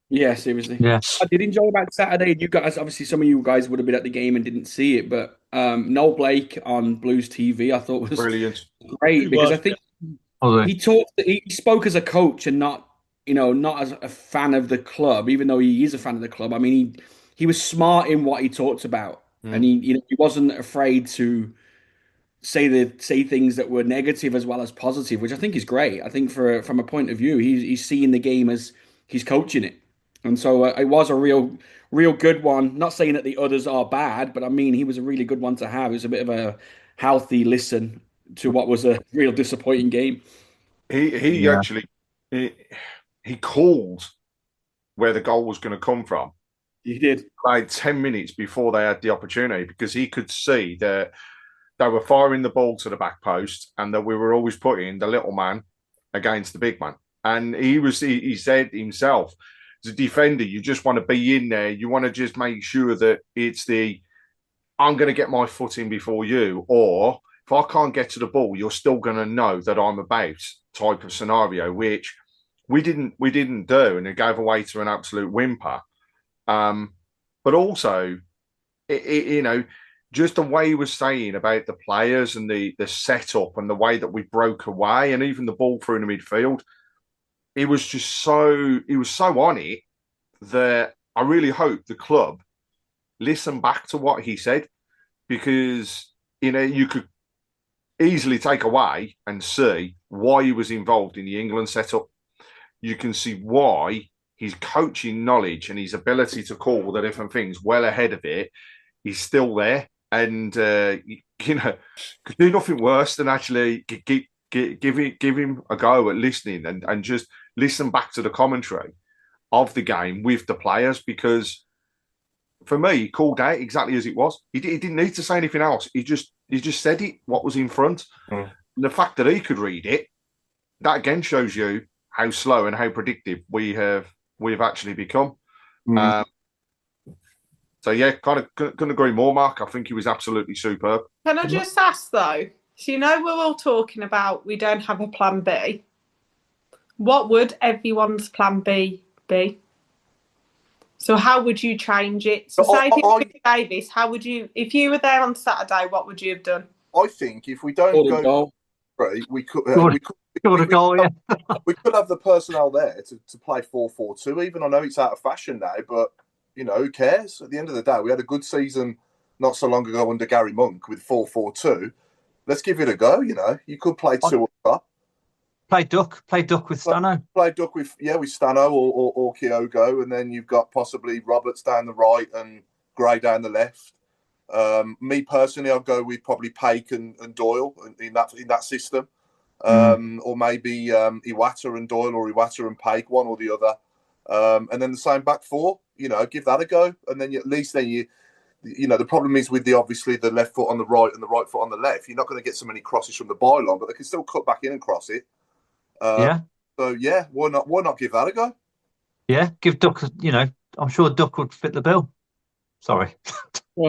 Yeah, seriously. Yeah. I did enjoy about Saturday. You guys, obviously, some of you guys would have been at the game and didn't see it, but Noel Blake on Blues TV, I thought was brilliant, great, because I think he spoke as a coach and not, you know, not as a fan of the club, even though he is a fan of the club. I mean, he was smart in what he talked about, and he wasn't afraid to say things that were negative as well as positive, which I think is great. I think from a point of view, he's seeing the game as he's coaching it. And so it was a real good one. Not saying that the others are bad, but I mean, he was a really good one to have. It was a bit of a healthy listen to what was a real disappointing game. He actually called where the goal was going to come from. He did. Like 10 minutes before they had the opportunity, because he could see that they were firing the ball to the back post and that we were always putting the little man against the big man. And he said himself, as a defender, you just want to be in there. You want to just make sure that it's I'm going to get my foot in before you, or if I can't get to the ball, you're still going to know that I'm about type of scenario, which we didn't do, and it gave away to an absolute whimper. But also, you know, just the way he was saying about the players and the setup and the way that we broke away, and even the ball through the midfield. He was so on it that I really hope the club listen back to what he said, because, you know, you could easily take away and see why he was involved in the England setup. You can see why his coaching knowledge and his ability to call the different things well ahead of it is still there. And, you know, could do nothing worse than actually give him a go at listening and just listen back to the commentary of the game with the players, because for me, he called out exactly as it was. He didn't need to say anything else. He just said it, what was in front. And the fact that he could read it, that again shows you how slow and how predictive we've actually become. So yeah, kind of couldn't agree more, Mark. I think he was absolutely superb. Can I just ask though? So, you know, we're all talking about we don't have a plan B. What would everyone's plan B be? So how would you change it? So say if you Davis, how would you, if you were there on Saturday, what would you have done? I think if we don't go right, we could have the personnel there to play 4-4-2. Even I know it's out of fashion now, but you know, who cares? At the end of the day, we had a good season not so long ago under Gary Monk with 4-4-2. Let's give it a go. You know, you could play two up top. Play duck with Stano. Play duck with Stano or Kyogo, and then you've got possibly Roberts down the right and Gray down the left. Me personally, I'll go with probably Paik and Doyle in that system, or maybe Iwata and Doyle, or Iwata and Paik, one or the other, and then the same back four. You know, give that a go, and then at least you know, the problem is with obviously the left foot on the right and the right foot on the left. You're not going to get so many crosses from the byline, but they can still cut back in and cross it. So yeah, why not give that a go? Yeah, give Duck. You know, I'm sure Duck would fit the bill. Sorry. He's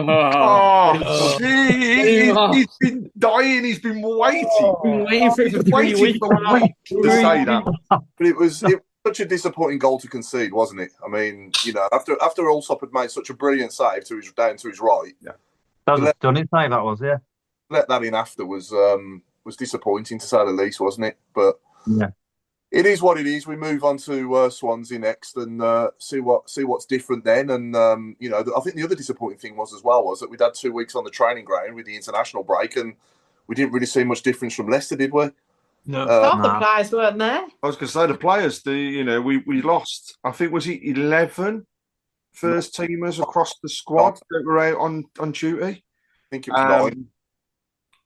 been dying. He's been waiting. Been waiting for it for 3 weeks. For weeks to say that. But it was such a disappointing goal to concede, wasn't it? I mean, after Allsop had made such a brilliant save down to his right, that was done. It save that was, yeah. Let that in after was disappointing to say the least, wasn't it? But yeah. It is what it is. We move on to Swansea next and see what's different then. And I think the other disappointing thing was that we'd had 2 weeks on the training ground with the international break, and we didn't really see much difference from Leicester, did we? No, the players weren't there. I was going to say the players. We lost. I think was it 11 first teamers across the squad that were out on duty. I think it was 9.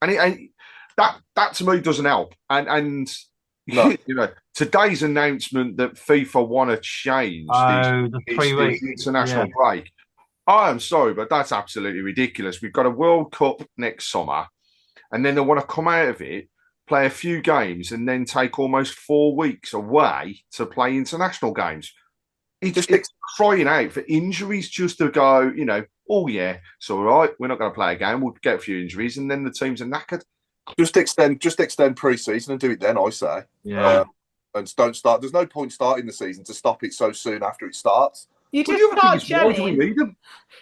And that to me doesn't help. And no. Today's announcement that FIFA want to change the 3 weeks international break. I'm sorry, but that's absolutely ridiculous. We've got a World Cup next summer, and then they want to come out of it, play a few games, and then take almost 4 weeks away to play international games. It's crying out for injuries just to go, oh yeah, it's all right. We're not going to play a game. We'll get a few injuries, and then the teams are knackered. Just extend pre-season and do it then, I say. Yeah. And don't start. There's no point starting the season to stop it so soon after it starts. You just start gelling.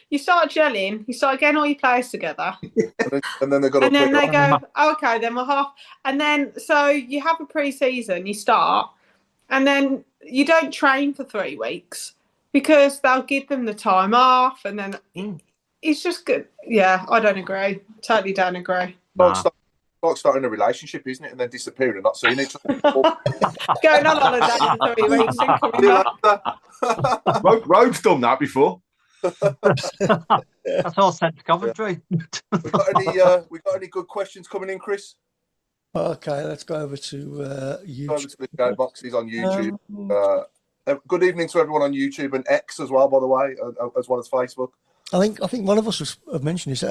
You start gelling. You start getting all your players together. and then they've got. And then they go, okay, then we're half. And then so you have a pre-season. You start, and then you don't train for 3 weeks because they'll give them the time off, and then it's just good. Yeah, I don't agree. Totally don't agree. Like starting a relationship, isn't it? And then disappearing and not seeing each other. Going on holiday for 3 weeks and coming back. Road's done that before. That's all sent to Coventry. We got any good questions coming in, Chris? Okay, let's go over to YouTube. Over to the go boxes on YouTube. Good evening to everyone on YouTube and X as well, by the way, as well as Facebook. I think one of us have mentioned this.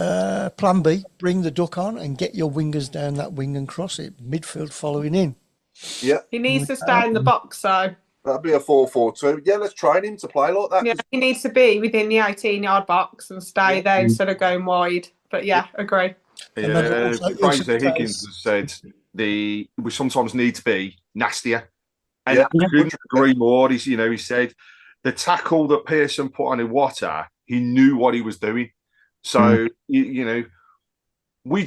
Plan B: bring the duck on and get your wingers down that wing and cross it. Midfield following in. Yeah, he needs to stay in the box. So that'd be a 4-4-2. Yeah, let's train him to play like that. Yeah, he needs to be within the 18-yard box and stay there instead of going wide. But yeah, agree. Yeah, Fraser Higgins has said we sometimes need to be nastier. And I couldn't agree more. He said the tackle that Pearson put on Iwata, he knew what he was doing. So, we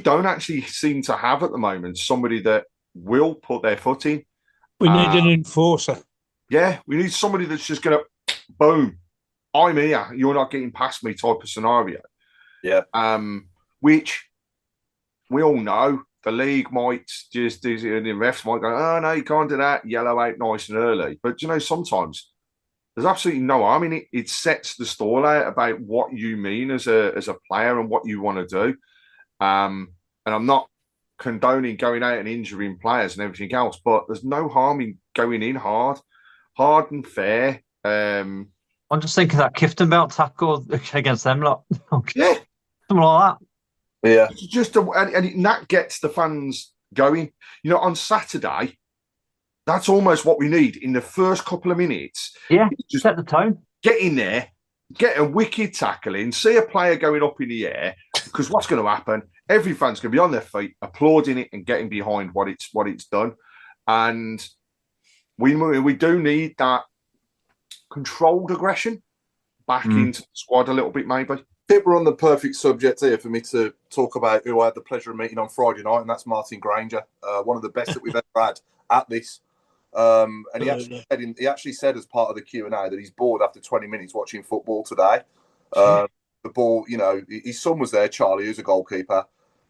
don't actually seem to have at the moment somebody that will put their foot in. We need an enforcer. Yeah, we need somebody that's just going to, boom, I'm here, you're not getting past me type of scenario. Yeah. Which we all know the league might just do, and the refs might go, oh, no, you can't do that, yellow out nice and early. But, sometimes there's absolutely no harm in it. It sets the stall out about what you mean as a player and what you want to do. And I'm not condoning going out and injuring players and everything else, but there's no harm in going in hard and fair. I'm just thinking that Kifton belt tackle against them lot. Yeah. Something like that. Yeah. And that gets the fans going. On Saturday, that's almost what we need in the first couple of minutes. Yeah, just set the tone. Get in there, get a wicked tackle in, see a player going up in the air, because what's going to happen? Every fan's going to be on their feet, applauding it and getting behind what it's done. And we do need that controlled aggression back into the squad a little bit, maybe. I think we're on the perfect subject here for me to talk about who I had the pleasure of meeting on Friday night, and that's Martin Granger, one of the best that we've ever had at this. And he actually said as part of the Q&A that he's bored after 20 minutes watching football today. The ball, his son was there, Charlie, who's a goalkeeper,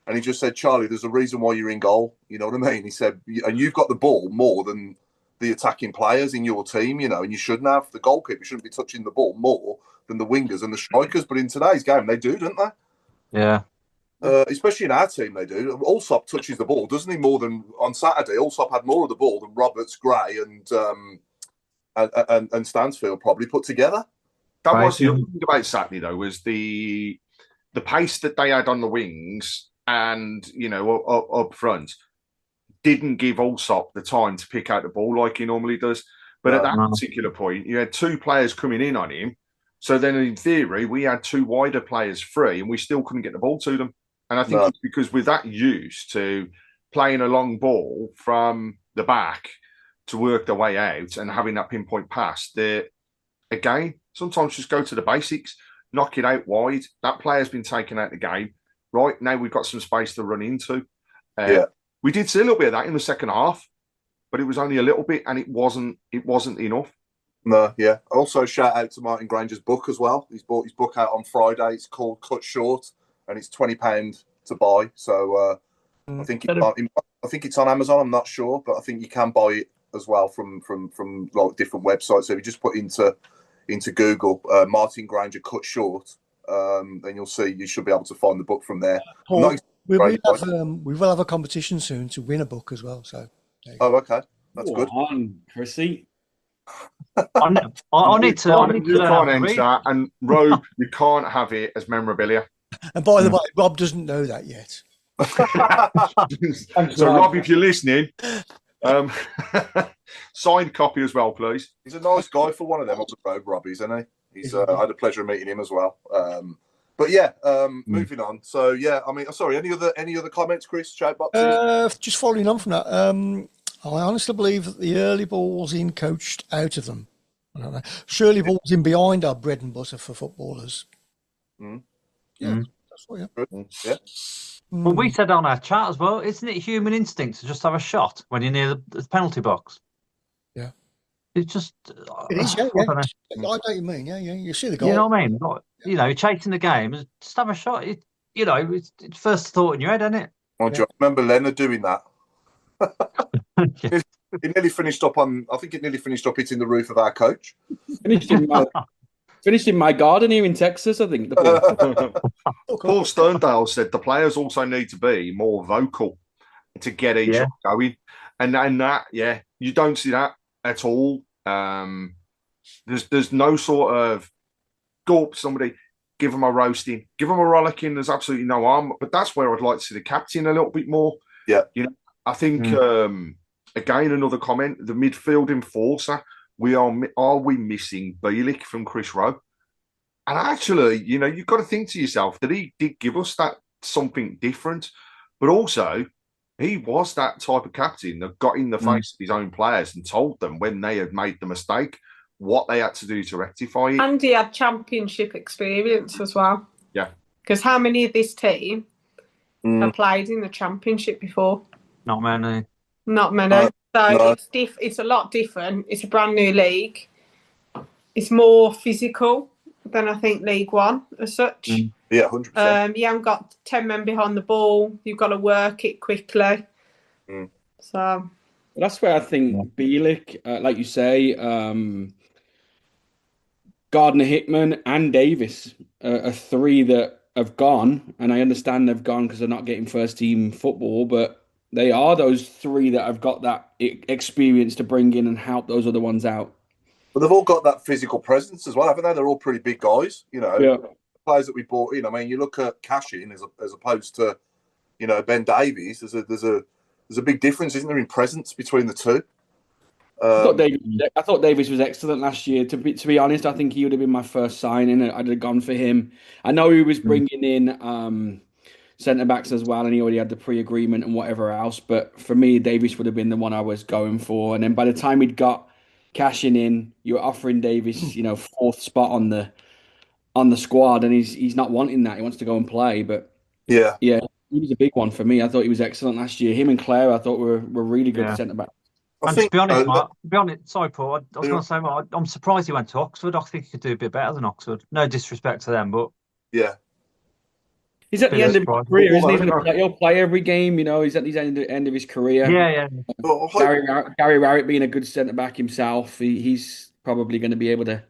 and he just said, Charlie, there's a reason why you're in goal. You know what I mean? He said, and you've got the ball more than the attacking players in your team, and you shouldn't have. The goalkeeper shouldn't be touching the ball more than the wingers and the strikers, but in today's game, they do, don't they? Yeah. Especially in our team, they do. Allsop touches the ball, doesn't he? More than on Saturday. Allsop had more of the ball than Roberts, Gray, and Stansfield probably put together. That was the other thing about Saturday, though, was the pace that they had on the wings and up front didn't give Allsop the time to pick out the ball like he normally does. But at that particular point, you had two players coming in on him, So then, in theory, we had 2 wider players free, and we still couldn't get the ball to them. And I think it's because we're that used to playing a long ball from the back to work their way out and having that pinpoint pass that, again, sometimes just go to the basics, knock it out wide. That player's been taken out of the game. Right, now we've got some space to run into. We did see a little bit of that in the second half, but it was only a little bit, and it wasn't enough. No, yeah. Also, shout out to Martin Granger's book as well. He's bought his book out on Friday. It's called Cut Short, and it's £20 to buy. So I think it's on Amazon. I'm not sure, but I think you can buy it as well from like different websites. So if you just put into Google Martin Granger Cut Short, then you should be able to find the book from there. Paul, we will have a competition soon to win a book as well. So. Okay, that's good. On, Chrissy. I need to. You can't enter that, and Rob, you can't have it as memorabilia. And by the way, Rob doesn't know that yet. So, Rob, if you're listening, signed copy as well, please. He's a nice guy for one of them up the road, Robbie, isn't he? He's. I had the pleasure of meeting him as well. But yeah, moving on. So yeah, I mean, sorry. Any other comments, Chris? Chat boxes? Just following on from that. I honestly believe that the early balls in coached out of them. I don't know. Surely balls in behind are bread and butter for footballers. Yeah, that's what. Yeah. Well, we said on our chat as well, isn't it human instinct to just have a shot when you're near the penalty box? Yeah. It's just... It is, yeah. I know what you mean, yeah. You see the goal. You know what I mean? Like, you know, chasing the game, just have a shot. It's first thought in your head, isn't it? Do you remember Leonard doing that? He nearly finished up hitting the roof of our coach. Finished in my garden here in Texas, I think. Paul Sterndale said the players also need to be more vocal to get each other going. And that, you don't see that at all. There's no sort of go up to somebody, give them a roasting, give them a rollicking. There's absolutely no harm. But that's where I'd like to see the captain a little bit more. Yeah. You know, I think, again, another comment, the midfield enforcer, are we missing Bielik from Chris Rowe? And actually, you know, you've got to think to yourself that he did give us that something different, but also he was that type of captain that got in the face of his own players and told them when they had made the mistake what they had to do to rectify it. And he had championship experience as well. Yeah. Because how many of this team have played in the championship before? Not many. So it's a lot different. It's a brand new league. It's more physical than I think League One as such. Yeah, 100%. You haven't got 10 men behind the ball. You've got to work it quickly. So that's where I think Bielik, like you say, Gardner Hickman and Davis are 3 that have gone. And I understand they've gone because they're not getting first team football, but they are those 3 that have got that experience to bring in and help those other ones out. But they've all got that physical presence as well, haven't they? They're all pretty big guys, you know. Yeah. Players that we brought in. I mean, you look at Cashin as opposed to, you know, Ben Davies. There's a big difference, isn't there, in presence between the two? I thought Davies was excellent last year. To be honest, I think he would have been my first signing. I'd have gone for him. I know he was bringing in centre backs as well, and he already had the pre-agreement and whatever else. But for me, Davies would have been the one I was going for. And then by the time he'd got cashing in, you were offering Davies, you know, 4th spot on the squad, and he's not wanting that. He wants to go and play. But yeah, he was a big one for me. I thought he was excellent last year. Him and Claire, I thought were really good centre backs. And to be honest, Mark, sorry, Paul, I was going to say, Mark, I'm surprised he went to Oxford. I think he could do a bit better than Oxford. No disrespect to them, but yeah. He's at the end of his career, isn't he? He'll play every game, you know. He's at the end of his career. Yeah. Gary Rowett being a good centre back himself, he's probably going to be able to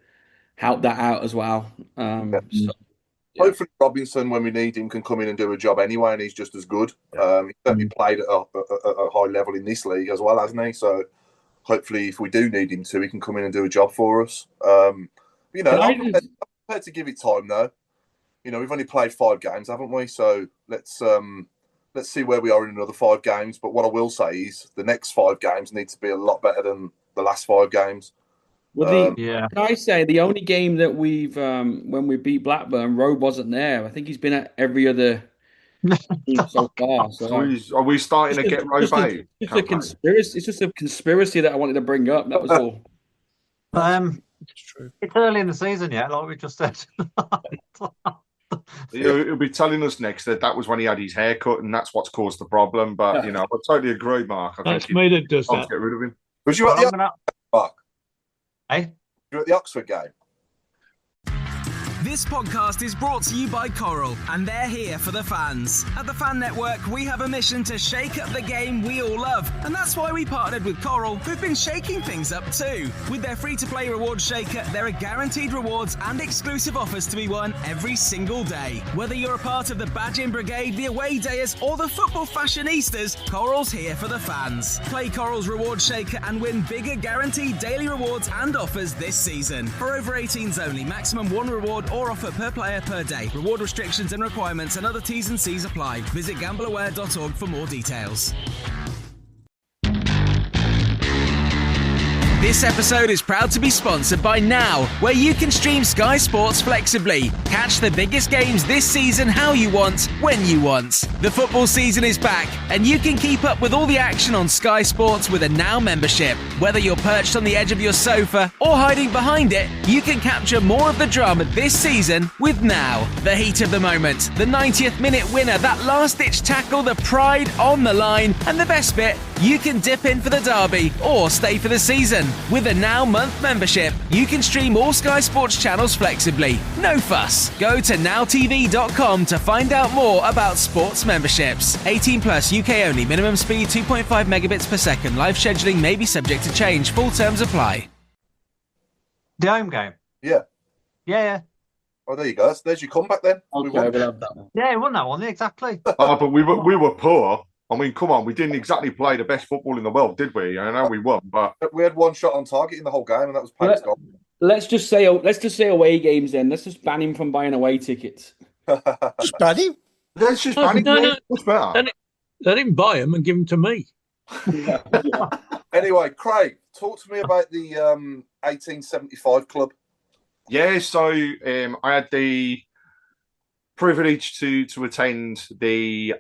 help that out as well. Hopefully Robinson, when we need him, can come in and do a job anyway, and he's just as good. He's certainly played at a high level in this league as well, hasn't he? So hopefully, if we do need him to, he can come in and do a job for us. You know, I'm prepared to give it time, though. You know, we've only played 5 games, haven't we? So let's see where we are in another 5 games. But what I will say is the next 5 games need to be a lot better than the last 5 games. Well, Yeah. can I say the only game that we've when we beat Blackburn, Rowe wasn't there. I think he's been at every other team so far. So Are we starting to just a, get Rowe just a, out? just a conspiracy. It's just a conspiracy that I wanted to bring up. That was all. It's true. It's early in the season yet, like we just said. He'll be telling us next that was when he had his haircut and that's what's caused the problem. But, I totally agree, Mark. That's me that does that. Get rid of him. Was you at the Mark? Hey? You were at the Oxford game? This podcast is brought to you by Coral, and they're here for the fans. At the Fan Network, we have a mission to shake up the game we all love, and that's why we partnered with Coral, who've been shaking things up too. With their free-to-play reward shaker, there are guaranteed rewards and exclusive offers to be won every single day. Whether you're a part of the Badging Brigade, the Away Dayers, or the Football Fashionistas, Coral's here for the fans. Play Coral's reward shaker and win bigger guaranteed daily rewards and offers this season. For over 18s only, maximum one reward or offer per player per day. Reward restrictions and requirements and other T's and C's apply. Visit gambleaware.org for more details. This episode is proud to be sponsored by Now, where you can stream Sky Sports flexibly. Catch the biggest games this season how you want, when you want. The football season is back, and you can keep up with all the action on Sky Sports with a Now membership. Whether you're perched on the edge of your sofa or hiding behind it, you can capture more of the drama this season with Now. The heat of the moment, the 90th minute winner, that last-ditch tackle, the pride on the line, and the best bit, you can dip in for the derby or stay for the season. With a Now month membership, you can stream all Sky Sports channels flexibly. No fuss. Go to nowtv.com to find out more about sports memberships. 18 plus, UK only. Minimum speed 2.5 megabits per second. Live scheduling may be subject to change. Full terms apply. The home game? Yeah. Yeah. Oh, there you go. There's your comeback then. Okay, we'll have that one. Yeah, he won that one, exactly. But we were poor. I mean, come on, we didn't exactly play the best football in the world, did we? I know we won, but we had one shot on target in the whole game, and that was Page's goal. Let's just say away games then. Let's just ban him from buying away tickets. Just ban him. Let's just ban him. No. What's better? Let him buy them and give them to me. Anyway, Craig, talk to me about the 1875 club. Yeah, so I had the privilege to attend the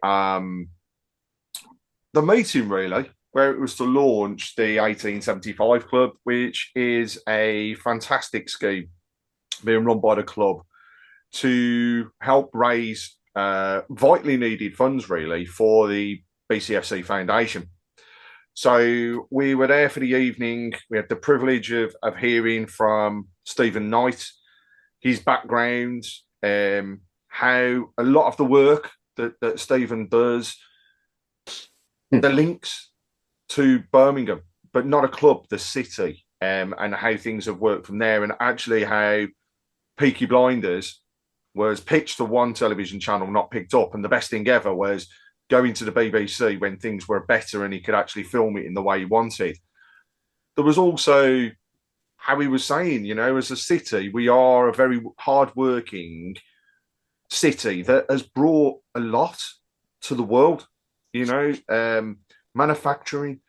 meeting, really, where it was to launch the 1875 Club, which is a fantastic scheme being run by the club to help raise vitally needed funds, really, for the BCFC Foundation. So we were there for the evening. We had the privilege of hearing from Stephen Knight, his background, how a lot of the work that Stephen does, the links to Birmingham, but not a club, the city, and how things have worked from there, and actually how Peaky Blinders was pitched to one television channel, not picked up, and the best thing ever was going to the BBC when things were better and he could actually film it in the way he wanted. There was also how he was saying, as a city, we are a very hard-working city that has brought a lot to the world. Manufacturing,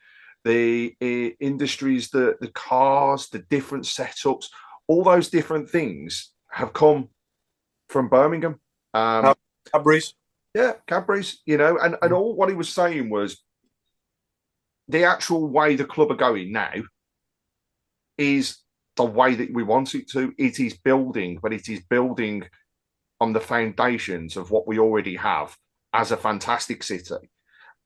the industries, the cars, the different setups, all those different things have come from Birmingham. Cadbury's. Yeah, Cadbury's, and all what he was saying was the actual way the club are going now is the way that we want it to. It is building, but it is building on the foundations of what we already have as a fantastic city.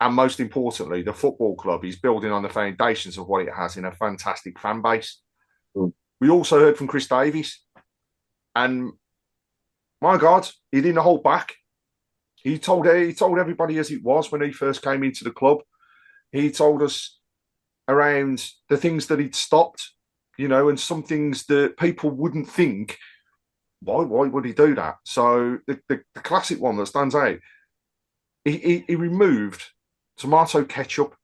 And most importantly, the football club is building on the foundations of what it has in a fantastic fan base. We also heard from Chris Davies. And my God, he didn't hold back. He told everybody as it was when he first came into the club. He told us around the things that he'd stopped, and some things that people wouldn't think, why would he do that? So the classic one that stands out, he removed tomato ketchup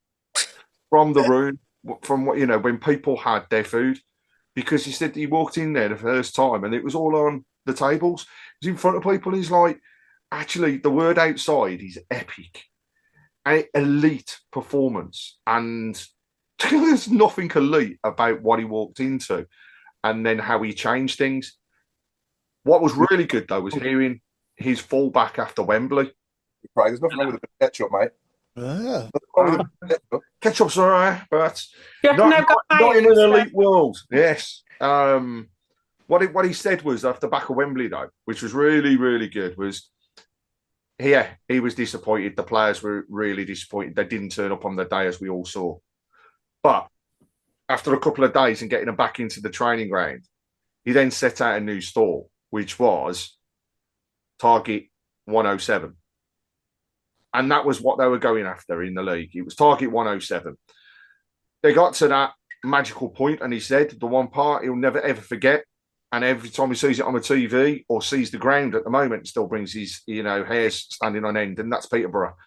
from the room, from when people had their food, because he said he walked in there the first time and it was all on the tables. He was in front of people. He's like, actually, the word outside is epic, elite performance, and there's nothing elite about what he walked into. and then how he changed things. What was really good, though, was hearing his fallback after Wembley. Right, there's nothing wrong with a bit of ketchup, mate. Ketchup's all right, but not in an elite world. Yes. What he said was after back of Wembley, though, which was really, really good, was he was disappointed. The players were really disappointed. They didn't turn up on the day, as we all saw. But after a couple of days and getting them back into the training ground, he then set out a new stall, which was Target 107. And that was what they were going after in the league. It was Target 107. They got to that magical point, and he said the one part he'll never, ever forget. And every time he sees it on the TV or sees the ground at the moment, it still brings his, hairs standing on end. And that's Peterborough.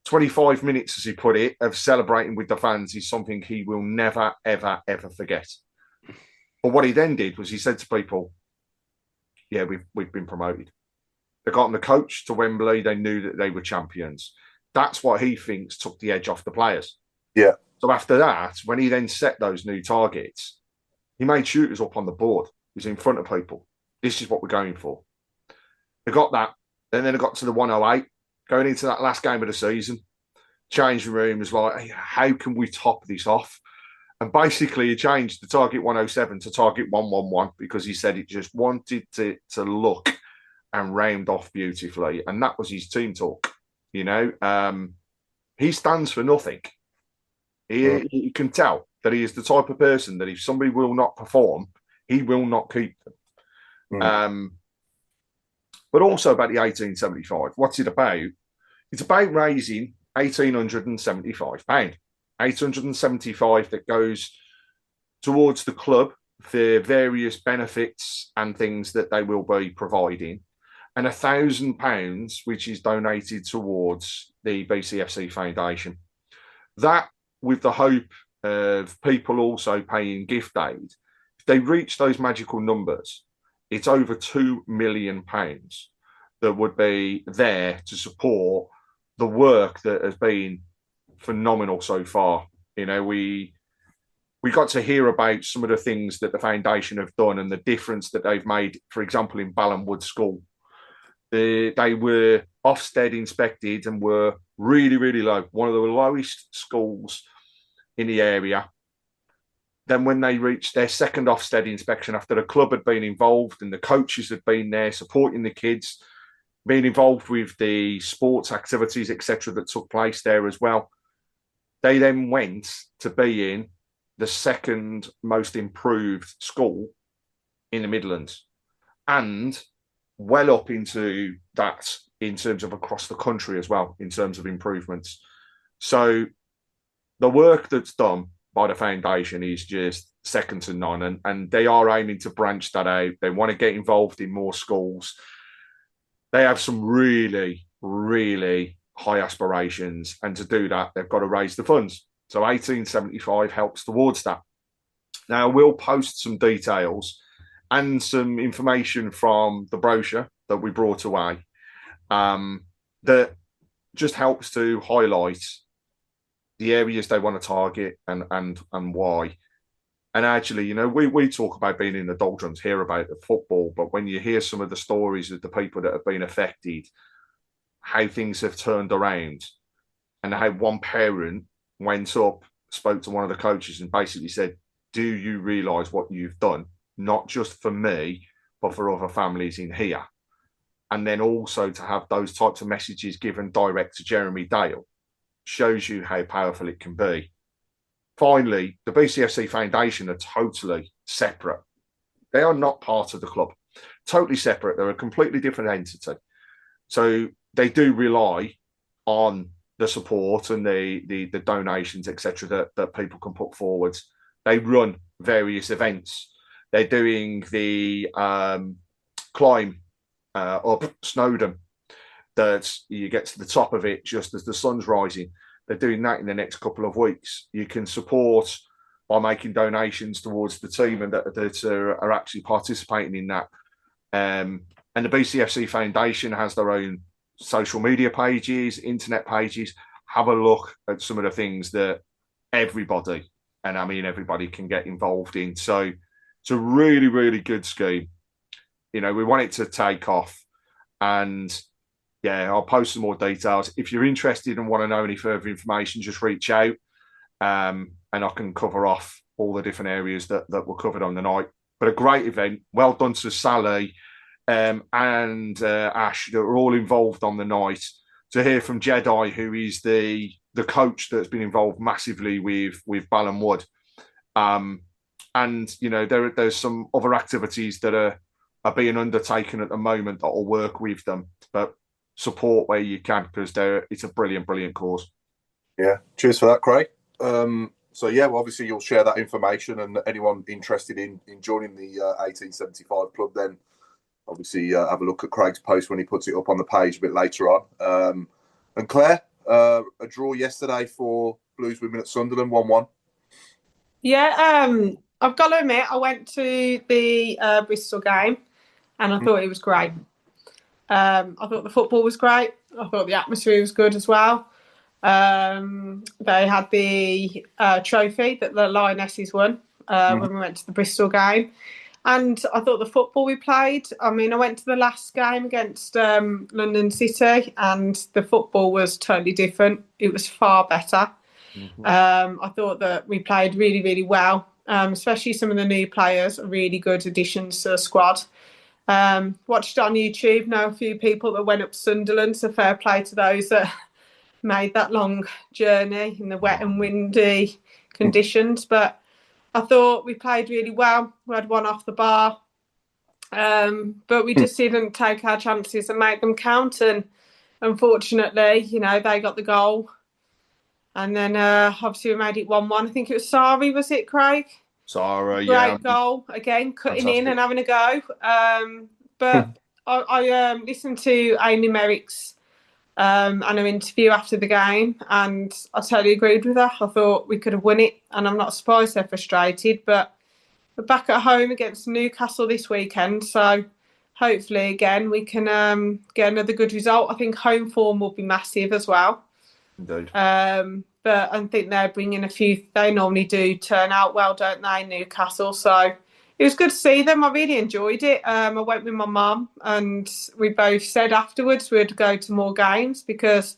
25 minutes, as he put it, of celebrating with the fans is something he will never, ever, ever forget. But what he then did was he said to people, yeah, we've been promoted. They got on the coach to Wembley. They knew that they were champions. That's what he thinks took the edge off the players. Yeah. So after that, when he then set those new targets, he made shooters up on the board. He was in front of people. This is what we're going for. They got that. And then they got to the 108, going into that last game of the season. Changing room was like, hey, how can we top this off? And basically, he changed the target 107 to target 111 because he said it just wanted to look and round off beautifully. And that was his team talk. He stands for nothing. You can tell that he is the type of person that if somebody will not perform, he will not keep them. But also about the 1875. What's it about? It's about raising £1,875. £875 that goes towards the club for various benefits and things that they will be providing, and £1,000 which is donated towards the BCFC Foundation. That, with the hope of people also paying gift aid, if they reach those magical numbers, it's over £2 million that would be there to support the work that has been phenomenal so far. We got to hear about some of the things that the foundation have done and the difference that they've made. For example, in Ballinwood School, they were Ofsted inspected and were really, really low, one of the lowest schools in the area. Then when they reached their second Ofsted inspection, after the club had been involved and the coaches had been there supporting the kids, being involved with the sports activities, etc., that took place there as well, they then went to being the second most improved school in the Midlands, and well up into that in terms of across the country as well, in terms of improvements. So the work that's done by the foundation is just second to none, and they are aiming to branch that out. They want to get involved in more schools. They have some really, really high aspirations, and to do that, they've got to raise the funds. So 1875 helps towards that. Now, we'll post some details and some information from the brochure that we brought away that just helps to highlight the areas they want to target and why. And actually, we talk about being in the doldrums, hear about the football, but when you hear some of the stories of the people that have been affected, how things have turned around, and how one parent went up, spoke to one of the coaches and basically said, do you realise what you've done? Not just for me, but for other families in here. And then also to have those types of messages given direct to Jeremy Dale shows you how powerful it can be. Finally, the BCFC Foundation are totally separate. They are not part of the club. Totally separate. They're a completely different entity. So they do rely on the support and the donations, etc., that people can put forward. They run various events. They're doing the climb up Snowdon, that you get to the top of it just as the sun's rising. They're doing that in the next couple of weeks. You can support by making donations towards the team and that are actually participating in that. And the BCFC Foundation has their own social media pages, internet pages. Have a look at some of the things that everybody, and I mean everybody, can get involved in. So It's a really, really good scheme. You know, we want it to take off. And yeah, I'll post some more details. If you're interested and want to know any further information, just reach out, and I can cover off all the different areas that were covered on the night. But a great event. Well done to Sally and Ash that were all involved on the night. To hear from Jedi, who is the coach that's been involved massively with Ballon Wood. And, you know, there's some other activities that are being undertaken at the moment that will work with them. But support where you can, because it's a brilliant, brilliant cause. Yeah, cheers for that, Craig. So yeah, well, obviously you'll share that information, and anyone interested in joining the 1875 club, then obviously have a look at Craig's post when he puts it up on the page a bit later on. And Claire, a draw yesterday for Blues Women at Sunderland, 1-1. Yeah, I've got to admit, I went to the Bristol game and I thought it was great. I thought the football was great. I thought the atmosphere was good as well. They had the trophy that the Lionesses won when we went to the Bristol game. And I thought the football we played, I mean, I went to the last game against London City and the football was totally different. It was far better. I thought that we played really, really well, especially some of the new players are really good additions to the squad. Watched it on YouTube, know a few people that went up to Sunderland, so fair play to those that made that long journey in the wet and windy conditions. But I thought we played really well. We had one off the bar, but we just didn't take our chances and make them count. And unfortunately, you know, they got the goal. And then obviously we made it 1-1. I think it was Sari, was it, Craig? Sari, yeah. Great goal. Again, cutting in and having a go. But I listened to Amy Merrick's and her interview after the game, and I totally agreed with her. I thought we could have won it, and I'm not surprised they're frustrated. But we're back at home against Newcastle this weekend, so hopefully again we can get another good result. I think home form will be massive as well. Indeed. But I think they're bringing a few. They normally do turn out well, don't they, Newcastle? So it was good to see them. I really enjoyed it. I went with my mum, and we both said afterwards we'd go to more games because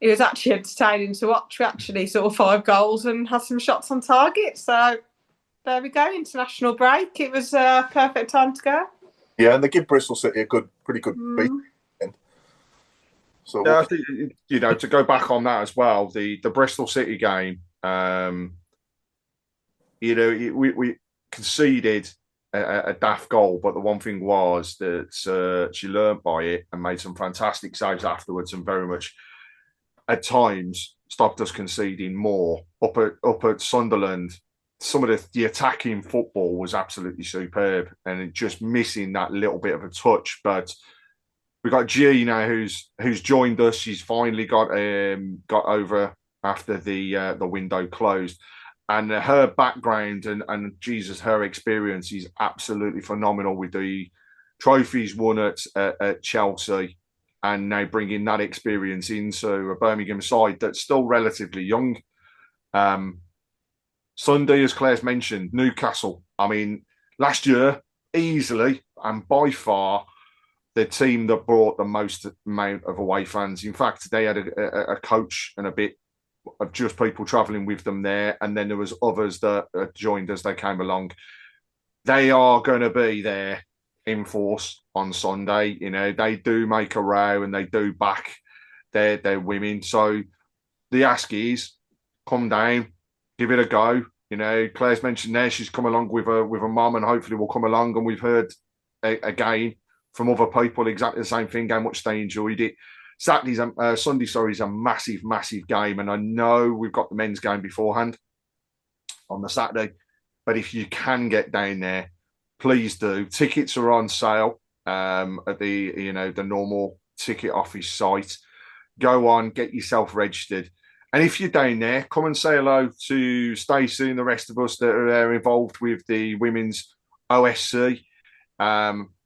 it was actually entertaining to watch. We actually saw 5 goals and had some shots on target. So there we go, international break. It was a perfect time to go. Yeah, and they give Bristol City a pretty good beat. So yeah, I think, you know, to go back on that as well, the Bristol City game, you know, we conceded a daft goal, but the one thing was that she learnt by it and made some fantastic saves afterwards, and very much at times stopped us conceding more. Up at Sunderland, some of the attacking football was absolutely superb, and just missing that little bit of a touch. But we've got G now who's joined us. She's finally got over after the window closed, and her background and Jesus, her experience is absolutely phenomenal with the trophies won at Chelsea, and now bringing that experience into a Birmingham side that's still relatively young. Sunday, as Claire's mentioned, Newcastle. I mean, last year easily and by far the team that brought the most amount of away fans. In fact, they had a coach and a bit of just people travelling with them there, and then there was others that joined as they came along. They are going to be there in force on Sunday. You know, they do make a row and they do back their women. So the ask is, come down, give it a go. You know, Claire's mentioned there she's come along with a mum, and hopefully will come along. And we've heard again from other people exactly the same thing, how much they enjoyed it. Sunday is a massive, massive game, and I know we've got the men's game beforehand on the Saturday, but if you can get down there, please do. Tickets are on sale at the normal ticket office site. Go on, get yourself registered, and if you're down there, come and say hello to Stacey and the rest of us that are involved with the women's OSC.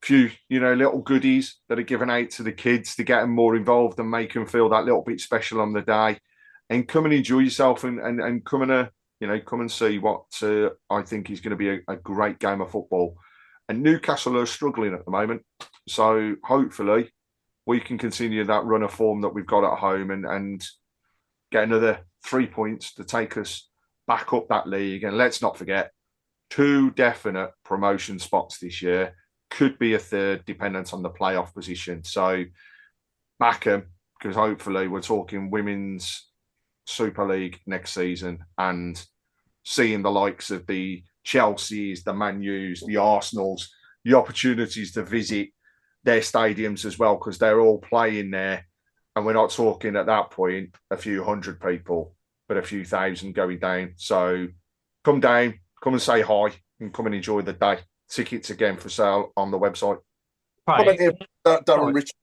Few, little goodies that are given out to the kids to get them more involved and make them feel that little bit special on the day. And come and enjoy yourself and come and, come and see what I think is going to be a great game of football. And Newcastle are struggling at the moment. So hopefully we can continue that run of form that we've got at home and get another 3 points to take us back up that league. And let's not forget, 2 definite promotion spots this year. Could be a third, dependent on the playoff position. So back them, because hopefully we're talking Women's Super League next season and seeing the likes of the Chelseas, the Man U's, the Arsenals, the opportunities to visit their stadiums as well, because they're all playing there. And we're not talking at that point a few hundred people, but a few thousand going down. So come down, come and say hi, and come and enjoy the day. Tickets again for sale on the website. Comment here, Darren Richardson.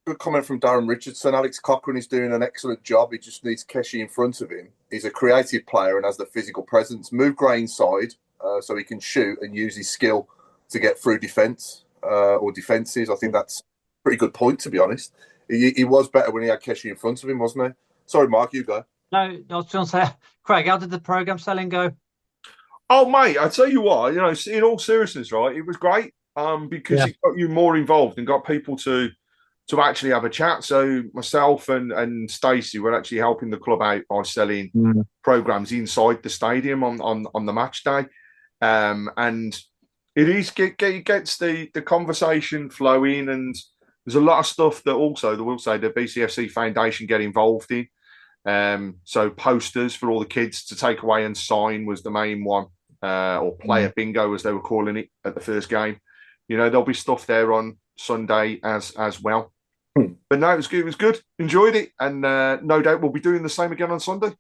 Good comment from Darren Richardson. Alex Cochrane is doing an excellent job. He just needs Keshi in front of him. He's a creative player and has the physical presence. Move Gray inside so he can shoot and use his skill to get through defence or defences. I think that's a pretty good point, to be honest. He was better when he had Keshi in front of him, wasn't he? Sorry, Mark, you go. No, I was going to say, Craig, how did the programme selling go? Oh, mate, I tell you what, in all seriousness, right, it was great because it got you more involved and got people to actually have a chat. So myself and Stacey were actually helping the club out by selling programmes inside the stadium on the match day. And it gets the conversation flowing, and there's a lot of stuff that also, we'll say, the BCFC Foundation get involved in. So posters for all the kids to take away and sign was the main one, or player bingo as they were calling it at the first game. There'll be stuff there on Sunday as well. But no, it was good. It was good. Enjoyed it, and no doubt we'll be doing the same again on Sunday.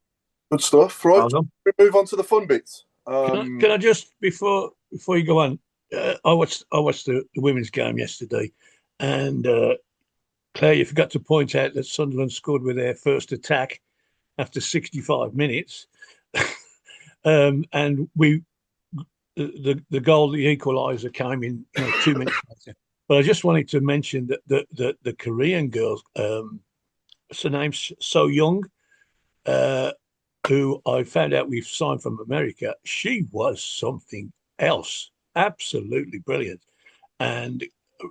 Good stuff. Right, we move on to the fun bits. Can I just before you go on? I watched the women's game yesterday, and Claire, you forgot to point out that Sunderland scored with their first attack after 65 minutes, and the goal, the equaliser, came in 2 minutes later. But I just wanted to mention that the Korean girl, her name's So Young, who I found out we've signed from America. She was something else, absolutely brilliant, and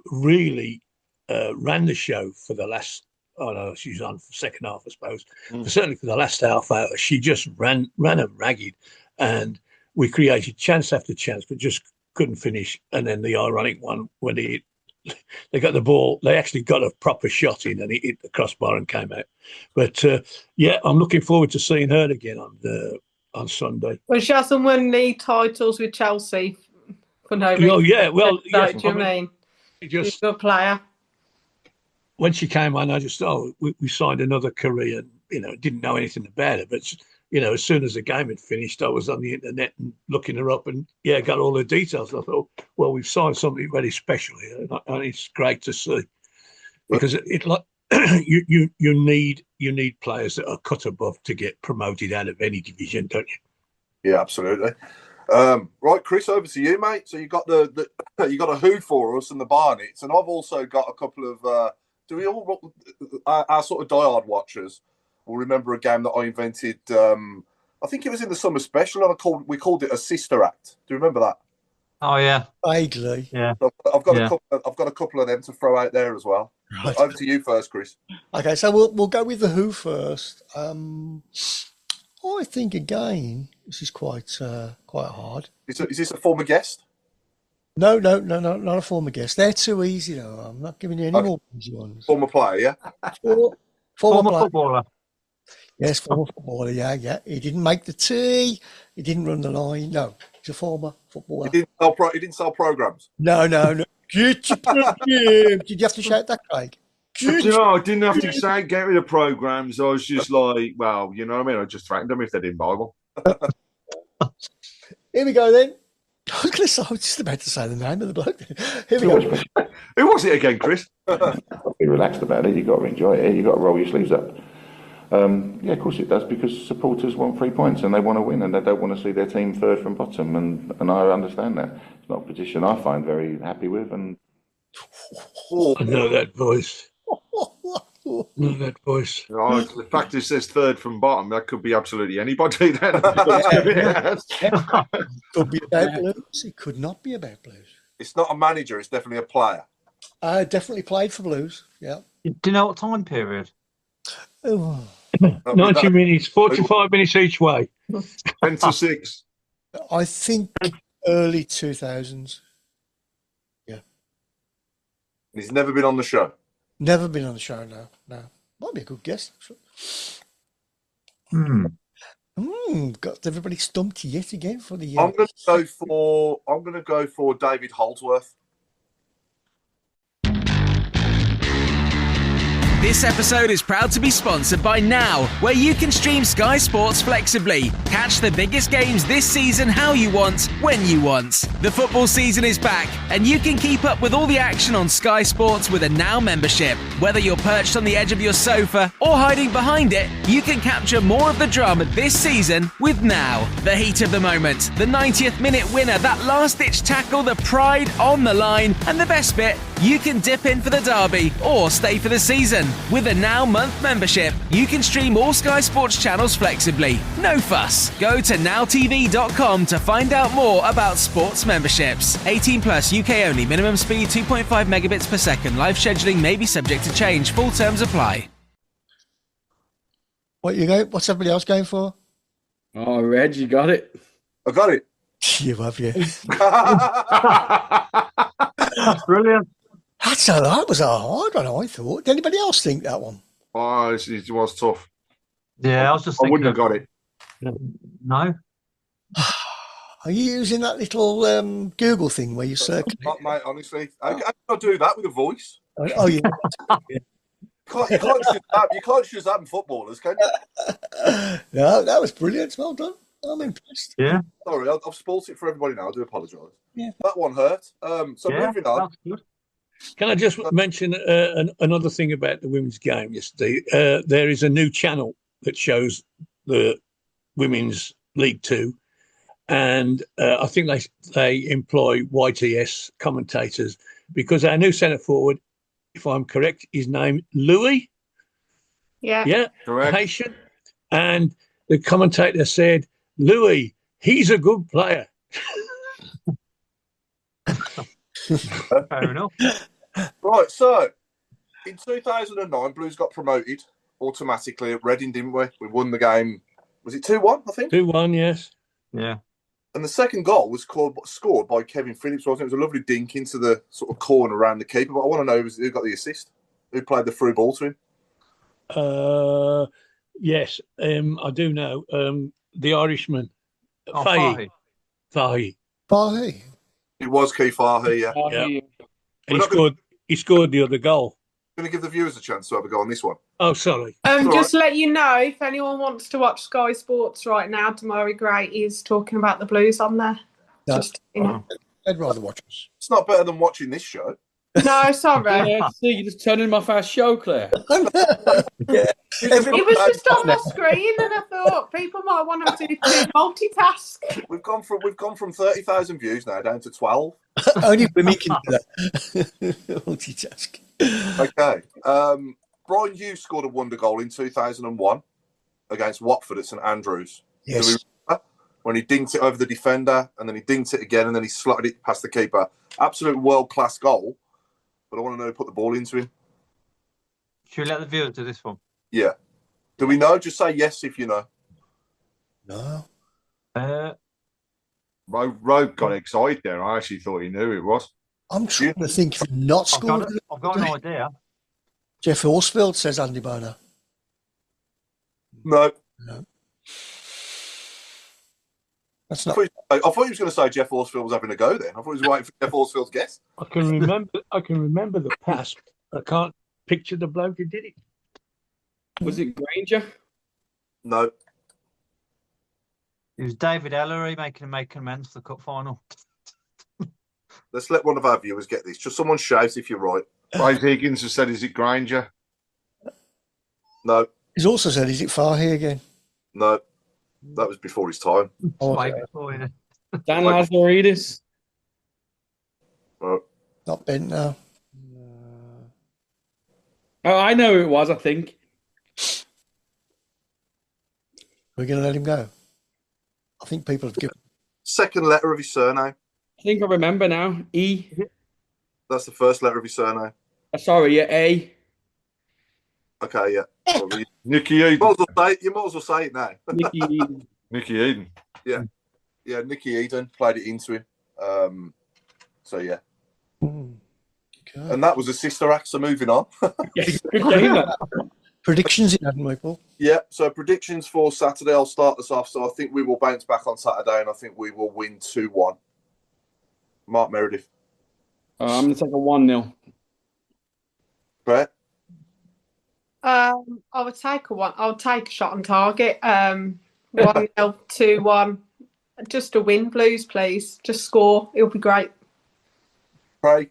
really ran the show for the last. Oh no, she's on for the second half, I suppose. But certainly for the last half hour, she just ran them ragged, and we created chance after chance, but just couldn't finish. And then the ironic one when they got the ball, they actually got a proper shot in, and it hit the crossbar and came out. But I'm looking forward to seeing her again on Sunday. Well, she hasn't won league titles with Chelsea for no reason. Oh yeah, well, do you mean? She's a good player. When she came on, I just we signed another Korean. Didn't know anything about her, but as soon as the game had finished, I was on the internet and looking her up, and got all the details. I thought, well, we've signed something very special here, and it's great to see, because you need players that are cut above to get promoted out of any division, don't you? Yeah, absolutely. Right, Chris, over to you, mate. So you got you got a Who for us and the Barnets, and I've also got a couple of. Do we all our sort of diehard watchers will remember a game that I invented? I think it was in the summer special, and we called it a sister act. Do you remember that? Oh yeah, vaguely. Yeah, I've got a couple of them to throw out there as well. Right. Over to you first, Chris. Okay, so we'll go with the Who first. I think again this is quite hard. Is this a former guest? No, not a former guest. They're too easy, though. I'm not giving you any more easy ones. Former player, yeah? Former footballer. Yes, former footballer, yeah. He didn't make the tee. He didn't run the line. No, he's a former footballer. He didn't sell programmes? No. Get your program. Did you have to shout that, Craig? I didn't have to say get rid of programmes. I was just like, well, you know what I mean? I just threatened them if they didn't buy one. Here we go, then. I was just about to say the name of the bloke. Here we go. Who was it again, Chris? Be relaxed about it. You've got to enjoy it. You've got to roll your sleeves up. Of course it does, because supporters want 3 points and they want to win, and they don't want to see their team third from bottom. And I understand that. It's not a position I find very happy with. And I know that voice. Not that voice. Oh, the fact it says third from bottom, that could be absolutely anybody then. Could be about Blues. It could not be about Blues. It's not a manager, it's definitely a player. I definitely played for Blues. Yeah. Do you know what time period? Oh. 90 minutes, 45 minutes each way. 10 to 6. I think early 2000s. Yeah. He's never been on the show. Never been on the show, no. Might be a good guess, actually. Got everybody stumped yet again for the year. I'm gonna go for David Holdsworth. This episode is proud to be sponsored by Now, where you can stream Sky Sports flexibly. Catch the biggest games this season how you want, when you want. The football season is back, and you can keep up with all the action on Sky Sports with a Now membership. Whether you're perched on the edge of your sofa or hiding behind it, you can capture more of the drama this season with Now. The heat of the moment, the 90th minute winner, that last-ditch tackle, the pride on the line, and the best bit, you can dip in for the derby or stay for the season. With a Now month membership, you can stream all Sky Sports channels flexibly. No fuss. Go to nowtv.com to find out more about sports memberships. 18 plus, UK only. Minimum speed 2.5 megabits per second. Live scheduling may be subject to change. Full terms apply. What's everybody else going for? Oh, Reg, you got it. I got it. You have, yeah. Brilliant. That was a hard one, I thought. Did anybody else think that one? Oh, it was tough. Yeah, I was just I thinking. wouldn't have got it. No. Are you using that little Google thing where you circle? Not, mate, honestly. I can't do that with a voice. Oh, yeah. You can't Shazam footballers, can you? No, that was brilliant. Well done. I'm impressed. Yeah. Sorry, I've spoilt it for everybody now. I do apologise. Yeah. That one hurt. Moving on. That's good. Can I just mention another thing about the women's game yesterday? There is a new channel that shows the Women's League Two, and I think they employ YTS commentators because our new centre forward, if I'm correct, is named Louis. Yeah. Correct. Haitian. And the commentator said, Louis, he's a good player. Fair enough. Right, so in 2009, Blues got promoted automatically at Reading, didn't we? We won the game. Was it 2-1, I think? 2-1, yes. Yeah. And the second goal was scored by Kevin Phillips. Wasn't it? It was a lovely dink into the sort of corner around the keeper. But I want to know who got the assist? Who played the through ball to him? Yes, I do know. The Irishman. Fahy. Fahy. Bye. It was Keith Fahy, yeah. Yeah. And he scored the other goal. Going to give the viewers a chance to have a go on this one. Oh, sorry. Just to let you know, if anyone wants to watch Sky Sports right now, Damari Gray is talking about the Blues on there. No. Just, you know. I'd rather watch us. It's not better than watching this show. No, sorry. Yeah, see, you're just turning off our show, Claire. Yeah. It was just on my screen, and I thought people might want to do multitask. We've gone from 30,000 views now down to 12. Only women can do that. Multitask. Okay. Brian Hughes scored a wonder goal in 2001 against Watford at St Andrews. Yes. Do we remember? When he dinked it over the defender, and then he dinked it again, and then he slotted it past the keeper. Absolute world-class goal. But I want to know who put the ball into him. Should we let the viewers do this one? Yeah. Do we know? Just say yes if you know. No. Rogue got excited there. I actually thought he knew it was. I'm trying to think if he not scored. I've got an idea. Jeff Horsfield, says Andy Boner. No. That's not. I thought he was going to say Jeff Horsfield was having a go then. I thought he was waiting for Jeff Horsfield's guess. I can remember the pass. I can't picture the bloke who did it. Was it Granger? No. It was David Ellery making amends for the cup final. Let's let one of our viewers get this. Just someone shout if you're right. Ray Higgins has said, is it Granger? No. He's also said, is it Fahy again? No. That was before his time. Dan Lazaridis. Oh. Not bent now. Oh, I know who it was, I think. We're going to let him go. I think people have given. Second letter of his surname. I think I remember now. E. That's the first letter of his surname. Sorry, yeah, A. Okay, yeah. Well, Nicky Eden. you might as well say it now. Nicky Eden. Nicky Eden. Yeah, Nicky Eden played it into him. So yeah. Okay. And that was a sister act, so moving on. Yes, good game, that. Predictions in, haven't we, Paul? Yeah, so predictions for Saturday, I'll start us off. So I think we will bounce back on Saturday and I think we will win 2-1. Mark Meredith. I'm going to take a 1-0. Brett? I would take a shot on target. 1-0, 2-1. Just a win, Blues, please. Just score. It'll be great. Craig?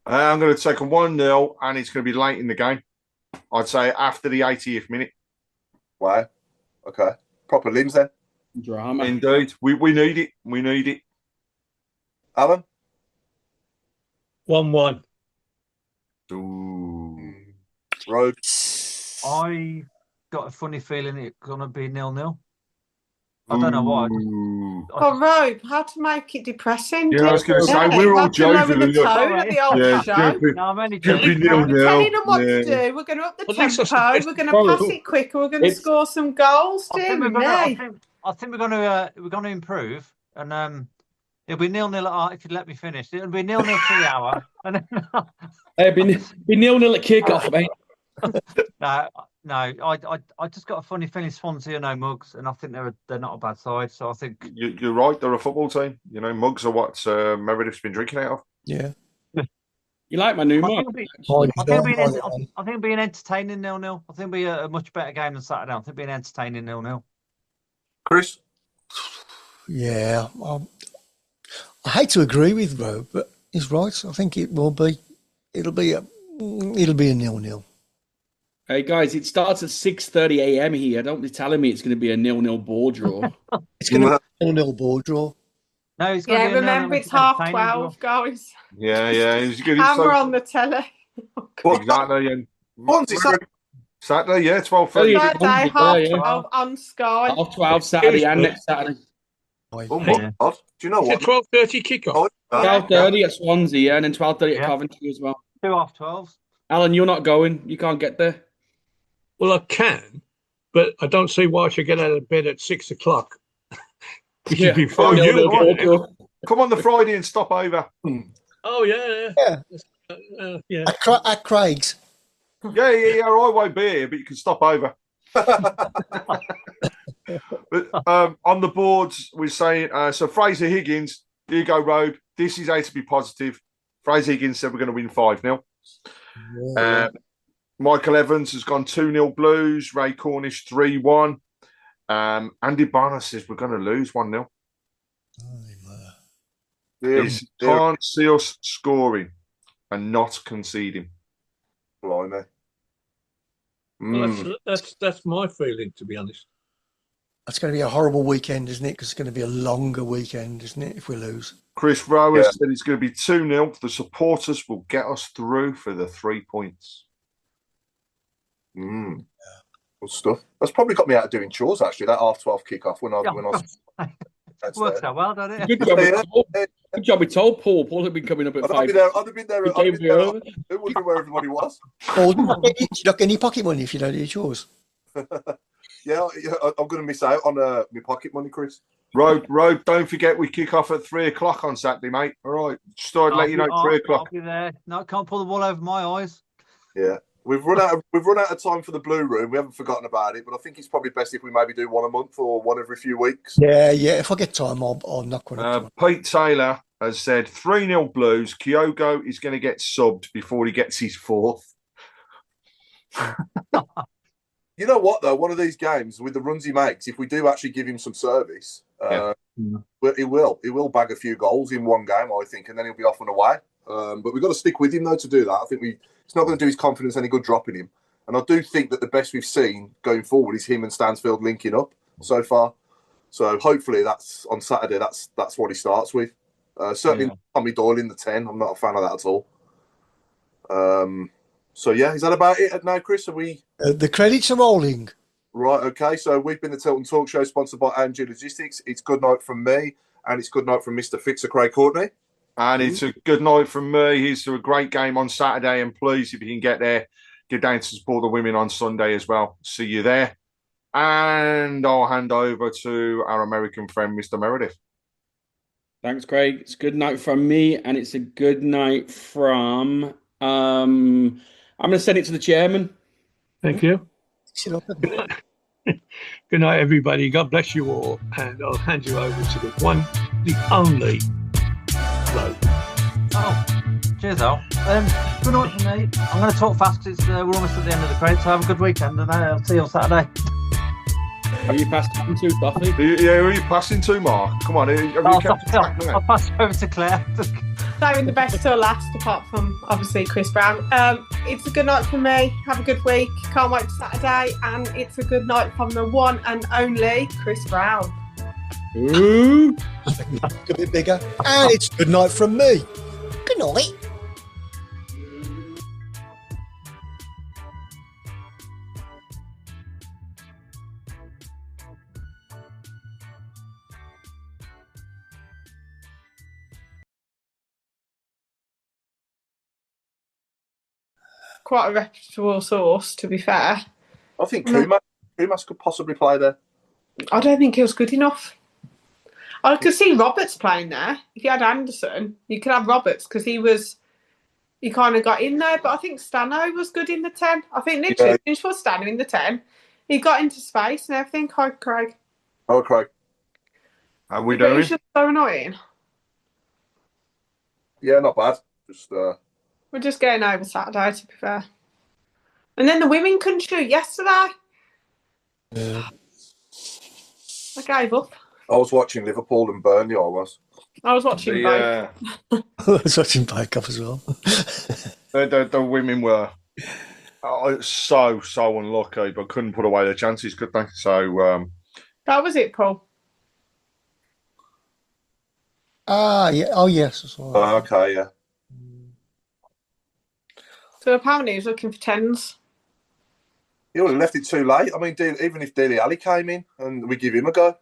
I'm going to take a 1-0 and it's going to be late in the game. I'd say after the 80th minute. Wow. Okay. Proper limbs then. Drama. Indeed. We need it. We need it. Alan? 1-1. Ooh. Road? I got a funny feeling it's going to be 0-0. I don't know why. Oh, Robe, how to make it depressing? Yeah, I was going to say, we're all joking. The tone at the old show. No, I'm only Could be joking. We're 0-0. telling them what to do. We're going to up the tempo. We're going to pass it quicker. We're going to score some goals. I think we're going to improve, and it'll be 0-0 if you let me finish. It'll be 0-0 3 hour, and then It'll be 0-0 at kick-off, mate. No, I just got a funny feeling Swansea are no mugs, and I think they're not a bad side. So I think you're right. They're a football team. You know, mugs are what Meredith's been drinking out of. Yeah. You like my new mug? I think it'll be an entertaining 0-0. I think it'll be a much better game than Saturday. I think it'll be an entertaining 0-0. Chris? Yeah. I hate to agree with Rob, but he's right. I think it will be. It'll be a 0-0. Hey guys, it starts at 6:30 a.m. here. Don't be telling me it's going to be a 0-0 ball draw. It's going to be a 0-0 ball draw. No, it's going to be a remember it's 12:30, guys. Yeah. It's good. Camera on the telly. Exactly. And Saturday, yeah, 12:30. Saturday, 12:30 on Sky. 12 Saturday and next Saturday. Oh my God! Do you know what? 12:30 kickoff. 12:30 at Swansea, yeah, and then 12:30 at Coventry as well. 2 12s. Alan, you're not going. You can't get there. Well, I can, but I don't see why I should get out of bed at 6 o'clock. Which would be fine. Come on the Friday and stop over. Oh, yeah. Yeah. At Craig's. Yeah. I won't be here, but you can stop over. But on the boards, we're saying so Fraser Higgins, here you go, Robe. This is A to be positive. Fraser Higgins said we're going to win 5-0. Michael Evans has gone 2-0 Blues. Ray Cornish 3-1. Andy Barnes says we're going to lose 1-0. He can't see us scoring and not conceding. Blimey. Well, that's my feeling, to be honest. That's going to be a horrible weekend, isn't it? Because it's going to be a longer weekend, isn't it, if we lose? Chris Rowe said it's going to be 2-0. The supporters will get us through for the 3 points. Good stuff. That's probably got me out of doing chores, actually, that 12:30 kickoff when I works out well, doesn't it? Good job we told Paul. Paul had been coming up at 5. I'd have been there. I wondering where everybody was. Well, you don't get any pocket money if you don't do your chores. Yeah, I'm going to miss out on my pocket money, Chris. Robe, don't forget we kick off at 3 o'clock on Saturday, mate. All right. Just thought I'd let you know 3 o'clock. I'll be there. No, I can't pull the wool over my eyes. Yeah. We've run out of time for the Blue Room. We haven't forgotten about it, but I think it's probably best if we maybe do one a month or one every few weeks. Yeah. If I get time, I'll knock one up. Pete Taylor has said 3-0 Blues. Kyogo is going to get subbed before he gets his 4th. You know what, though? One of these games, with the runs he makes, if we do actually give him some service, he will bag a few goals in one game, I think, and then he'll be off and away. But we've got to stick with him, though, to do that. I think it's not going to do his confidence any good dropping him. And I do think that the best we've seen going forward is him and Stansfield linking up so far. So hopefully that's on Saturday. That's what he starts with. Certainly Tommy Doyle in the 10. I'm not a fan of that at all. So yeah, is that about it now, Chris? Are we? The credits are rolling. Right, okay. So we've been the Tilton Talk Show, sponsored by AMG Logistics. It's good night from me, and it's good night from Mr. Fixer Craig Courtney. And it's a good night from me. Here's to a great game on Saturday, and please, if you can get there, get down to support the women on Sunday as well. See you there. And I'll hand over to our American friend, Mr. Meredith. Thanks, Craig. It's a good night from me, and it's a good night from... I'm going to send it to the chairman. Thank you. Sit up. Good night, everybody. God bless you all. And I'll hand you over to the one, the only Flo. Oh, cheers, Al. Good night from me. I'm going to talk fast because we're almost at the end of the credits. So have a good weekend, and I'll see you on Saturday. Are you passing to, Duffy? Yeah, who are you passing to, Mark? Come on. I'll pass over to Claire. Saving the best till last, apart from obviously Chris Browne. It's a good night from me. Have a good week. Can't wait for Saturday. And it's a good night from the one and only Chris Browne. Ooh. A bit bigger. And it's good night from me. Good night. Quite a reputable source, to be fair. I think Kumas could possibly play there. I don't think he was good enough. I could see Roberts playing there. If you had Anderson, you could have Roberts because he kind of got in there. But I think Stano was good in the 10. I think literally, just for Stano in the 10, he got into space and everything. Hi, Craig. Oh, Craig. How we doing? He's just so annoying. Yeah, not bad. Just We're just getting over Saturday, to be fair. And then the women couldn't shoot yesterday. Yeah. I gave up. I was watching Liverpool and Burnley. I was watching both. I was watching Bake Off as well. The women were so unlucky, but couldn't put away their chances, could they? So That was it, Paul. Yeah. Oh, yes. That's all right. okay, yeah. So apparently he was looking for 10s. He only left it too late. I mean, even if Dele Alli came in and we give him a go,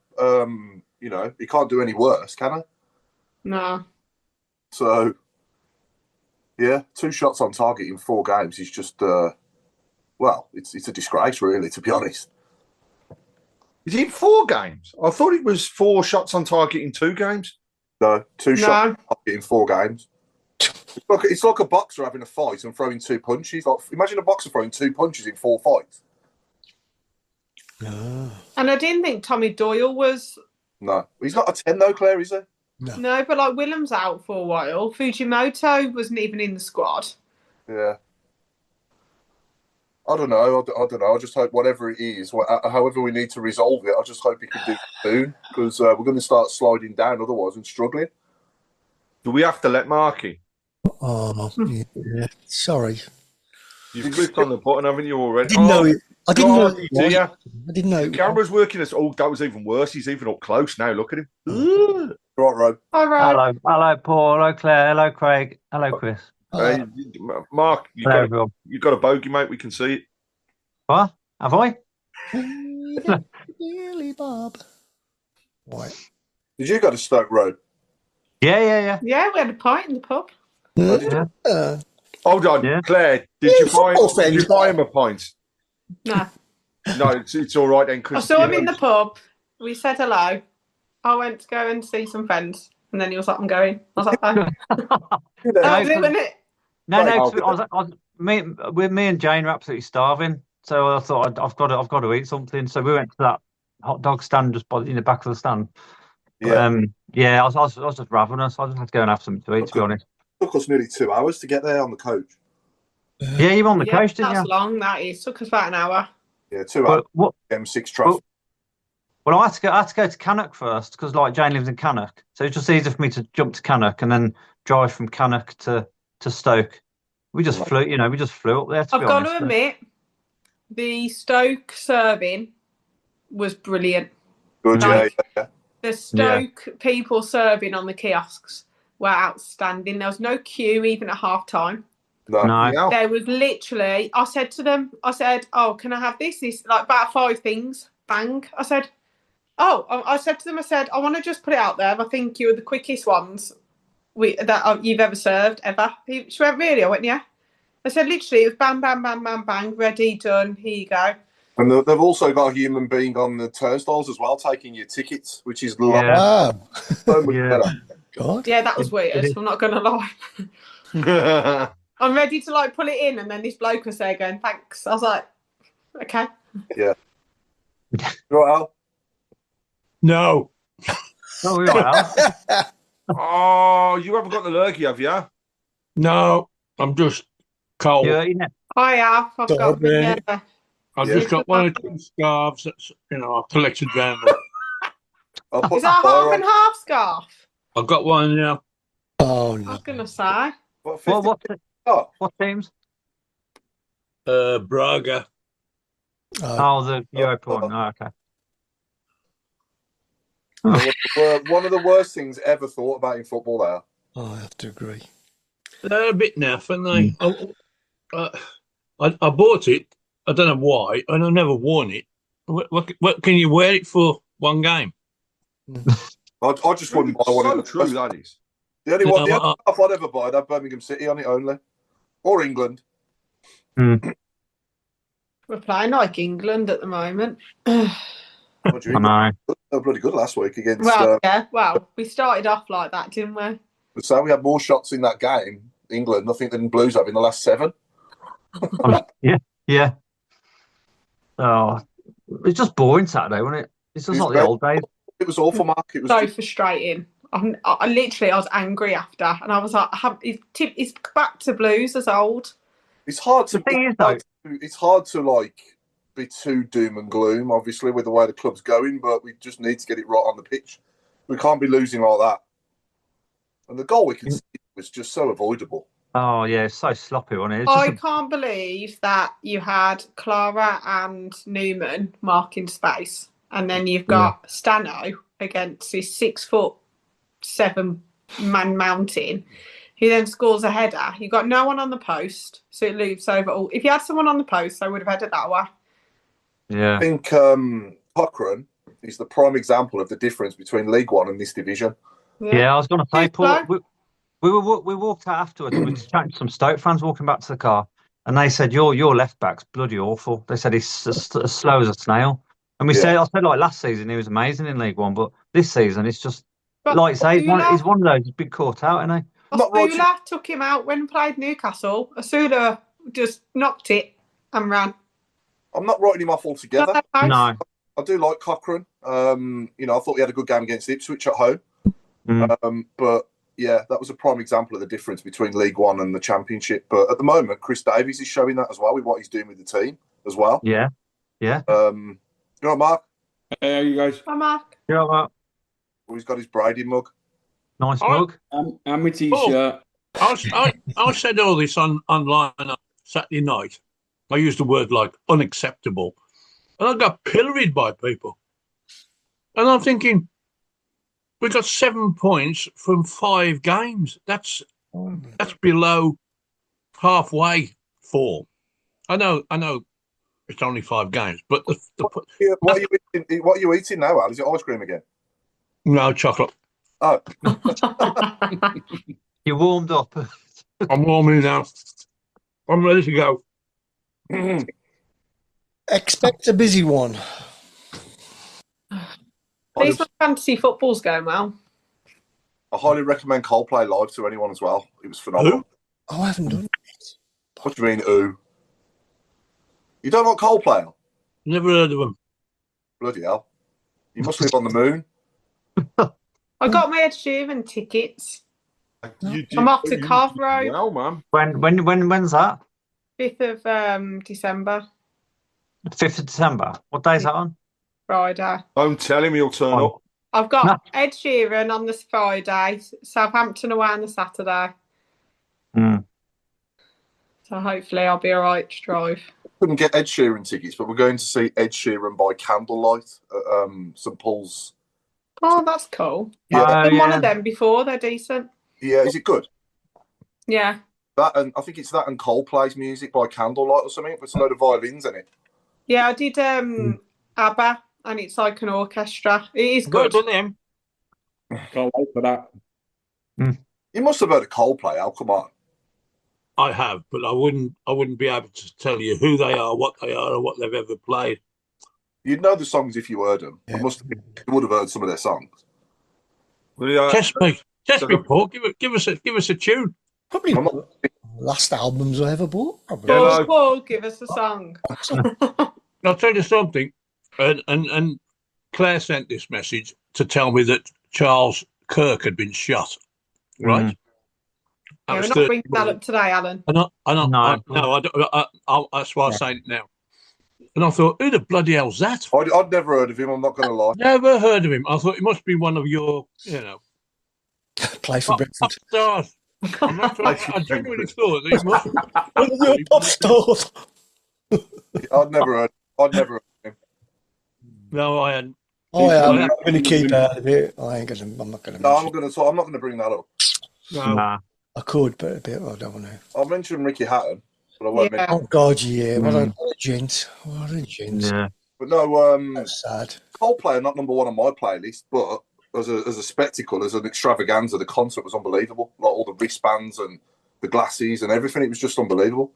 he can't do any worse, can he? No. So, yeah, 2 shots on target in 4 games is just, it's a disgrace, really, to be honest. is it 4 games? I thought it was 4 shots on target in 2 games. No, 2 shots on target in 4 games. It's like a boxer having a fight and throwing 2 punches. Like, imagine a boxer throwing 2 punches in 4 fights. No. And I didn't think Tommy Doyle was... No. He's not a 10 though, Claire, is he? No, but like Willem's out for a while. Fujimoto wasn't even in the squad. Yeah. I don't know. I just hope whatever it is, however we need to resolve it, I just hope he can do it soon, because we're going to start sliding down otherwise and struggling. Do we have to let Marky? Oh, yeah. Sorry. You've clicked on the button, haven't you, already? I didn't know it. I didn't know it. Do you? I didn't know. The camera's working. That was even worse. He's even up close now. Look at him. Right, Rob. All right. Hello, Paul. Hello, Claire. Hello, Craig. Hello, Chris. Mark, you've got a bogey, mate. We can see it. What? Have I? Billy Bob. Right. Did you go to Stoke Road? Yeah. Yeah, we had a pint in the pub. Hold on, Yeah. Claire. Did you buy him a pint? No. No, it's all right then. I saw him in the pub. We said hello. I went to go and see some friends. And then he was like, I'm going. I was like, oh. That was it, wasn't it? No. Me and Jane were absolutely starving. So I thought I've got to eat something. So we went to that hot dog stand just in the back of the stand. Yeah. I was just ravenous. I just had to go and have something to eat, to be honest. It took us nearly 2 hours to get there on the coach. Yeah, you were on the coast, didn't you? That's long, that is. Took us about an hour. Yeah, 2 hours. M6 traffic. Well, I had to go to Cannock first because, like, Jane lives in Cannock, so it's just easier for me to jump to Cannock and then drive from Cannock to Stoke. We just flew, we just flew up there. I've got to admit, the Stoke serving was brilliant. Good, yeah. The Stoke people serving on the kiosks were outstanding. There was no queue even at half time. No. There was literally, I said to them, oh, can I have this? This, like, about 5 things. Bang. I said, I said to them, I want to just put it out there. I think you were the quickest ones that you've ever served, ever. She went, really? I went, yeah. I said, literally, it was bang, bang, bang, bang, bang, ready, done, here you go. And they've also got a human being on the turnstiles as well, taking your tickets, which is so much better. God. Yeah, that was weird. I'm not going to lie. I'm ready to, like, pull it in, and then this bloke was there going, thanks. I was like, okay. Yeah. Right, Al? No. Oh, you're right, Al. Oh, you haven't got the lurgy, have you? No, I'm just cold. Yeah, you know. I have. I've got man. I've just got one or two scarves that's, I've collected round there. Is that a half and half scarf? I've got one now. Oh, no. I was going to say. What teams? Braga. The European. Oh, okay. One of the worst things ever thought about in football there. Oh, I have to agree. They're a bit naff, aren't they? I bought it. I don't know why, and I never worn it. What can you wear it for one game? I just wouldn't buy one. So true, that is. The only one, stuff I'd ever buy, I'd have Birmingham City on it only, or England. We're playing like England at the moment. What do you mean? They were bloody good last week against. Well, yeah. Well, we started off like that, didn't we? So we had more shots in that game, England, I think, than Blues have in the last 7. Yeah. Oh, it's just boring Saturday, wasn't it? It's just not the old days. It was awful, Mark. It was so frustrating. I literally, I was angry after, and I was like, "It's back to Blues as old." It's hard to. It's hard to like be too doom and gloom, obviously, with the way the club's going. But we just need to get it right on the pitch. We can't be losing like that. And the goal we conceded was just so avoidable. Oh yeah, it's so sloppy, wasn't it? I can't believe that you had Clara and Newman marking space, and then you've got Stano against his 6'7" man mountain, who then scores a header. You've got no one on the post, so it loops over all. If you had someone on the post, I would have headed that way. Yeah. I think Cochrane is the prime example of the difference between League One and this division. Yeah, I was going to say, Paul, we walked out afterwards. We were chatting to some Stoke fans walking back to the car, and they said, your left back's bloody awful. They said he's as slow as a snail. And I said, like last season, he was amazing in League One, but this season, it's just, like you say, he's one of those big caught out, isn't he? Asula took him out when he played Newcastle. Asula just knocked it and ran. I'm not writing him off altogether. No. I do like Cochrane. I thought he had a good game against Ipswich at home. But yeah, that was a prime example of the difference between League One and the Championship. But at the moment, Chris Davies is showing that as well with what he's doing with the team as well. Yeah. You know what, Mark? Hey, how you guys? Hi, Mark. You know what? He's got his Brady mug. Nice mug. And my t-shirt. I said all this online on Saturday night. I used the word like unacceptable. And I got pilloried by people. And I'm thinking, we got 7 points from 5 games. That's below halfway form. I know it's only 5 games, but what are you eating now, Al? Is it ice cream again? No, chocolate. Oh. You warmed up. I'm warming now. I'm ready to go. Expect a busy one. These fantasy football's going well. I highly recommend Coldplay live to anyone as well. It was phenomenal. Who? Oh, I haven't done it. What do you mean, ooh? You don't like Coldplay? Never heard of them. Bloody hell. You must live on the moon. I got my Ed Sheeran tickets. I'm off to Carverow. Well, man. When's that? 5th of December. 5th of December. What day is that on? Friday. Don't tell him he'll turn up. I've got Ed Sheeran on this Friday, Southampton away on the Saturday. So hopefully I'll be all right to drive. Couldn't get Ed Sheeran tickets, but we're going to see Ed Sheeran by candlelight at St Paul's. Oh, that's cool. Yeah. I've been one of them before. They're decent. Yeah, is it good? Yeah. That, and I think it's that and Coldplay's music by Candlelight or something. With a load of violins in it. Yeah, I did ABBA, and it's like an orchestra. It is good. Good on him. Can't wait for that. You must have heard of Coldplay, Al. Come on. I have, but I wouldn't be able to tell you who they are, what they are, or what they've ever played. You'd know the songs if you heard them. Yeah. You would have heard some of their songs. Test me, Paul. Give us a tune. Probably last albums I ever bought. Paul, give us a song. I'll tell you something, and Claire sent this message to tell me that Charles Kirk had been shot. Right. Yeah, we're not bringing that up today, Alan. No, I don't. That's why I'm saying it now. And I thought, who the bloody hell's that? I'd never heard of him. I'm not going to lie. Never heard of him. I thought it must be one of your, play for Brentford. Stars. I genuinely thought that it must be one of your pop stars. I'd never heard of him. No, I hadn't. I'm going to keep out of it. I'm not going to. No, I'm not going to bring that up. No. Nah. I could, but a bit. I don't want to. I'll mention Ricky Hatton, but I won't mention. Oh God, yeah. What a gent. What a gent. Yeah. But no, that's sad. Coldplay are not number one on my playlist, but as a spectacle, as an extravaganza, the concert was unbelievable. Like all the wristbands and the glasses and everything, it was just unbelievable.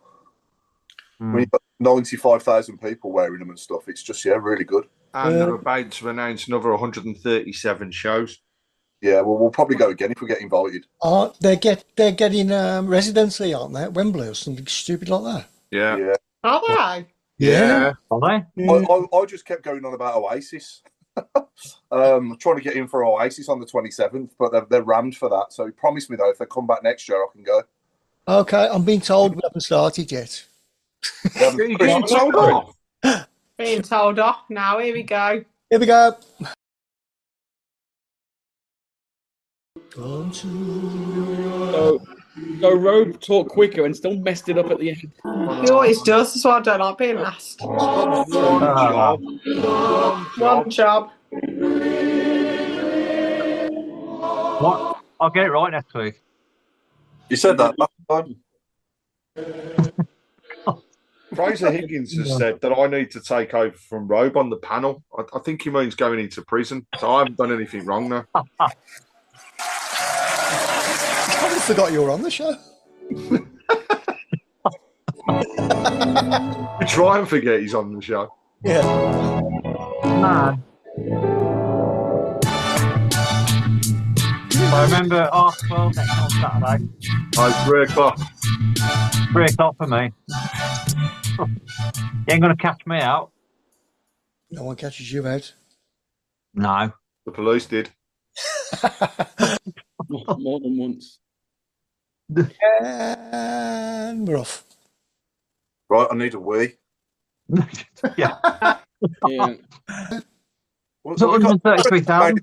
When you've got 95,000 people wearing them and stuff, it's just really good. And they're about to announce another 137 shows. Yeah, well, we'll probably go again if we get invited. They're getting residency, aren't they? At Wembley or something stupid like that. Yeah. Are they? Yeah. Are they? Yeah. I just kept going on about Oasis. Trying to get in for Oasis on the 27th, but they're rammed for that. So he promised me, though, if they come back next year, I can go. Okay, I'm being told we haven't started yet. Being told off. Being told off now. Here we go. Here we go. Go road, talk quicker, and still messed it up at the end. He always does. That's why I don't like being last. One job. What? I'll get it right next week. You said that last time. Fraser Higgins has said that I need to take over from Robe on the panel. I think he means going into prison. So I haven't done anything wrong now. I forgot you were on the show. We try and forget he's on the show. Yeah. Man. I remember 12 next on Saturday. Oh, 3 o'clock. 3 o'clock for me. You ain't going to catch me out. No one catches you out. No. The police did. More than once. And we're off. Right, I need a wee. Yeah. Yeah. So 133,000.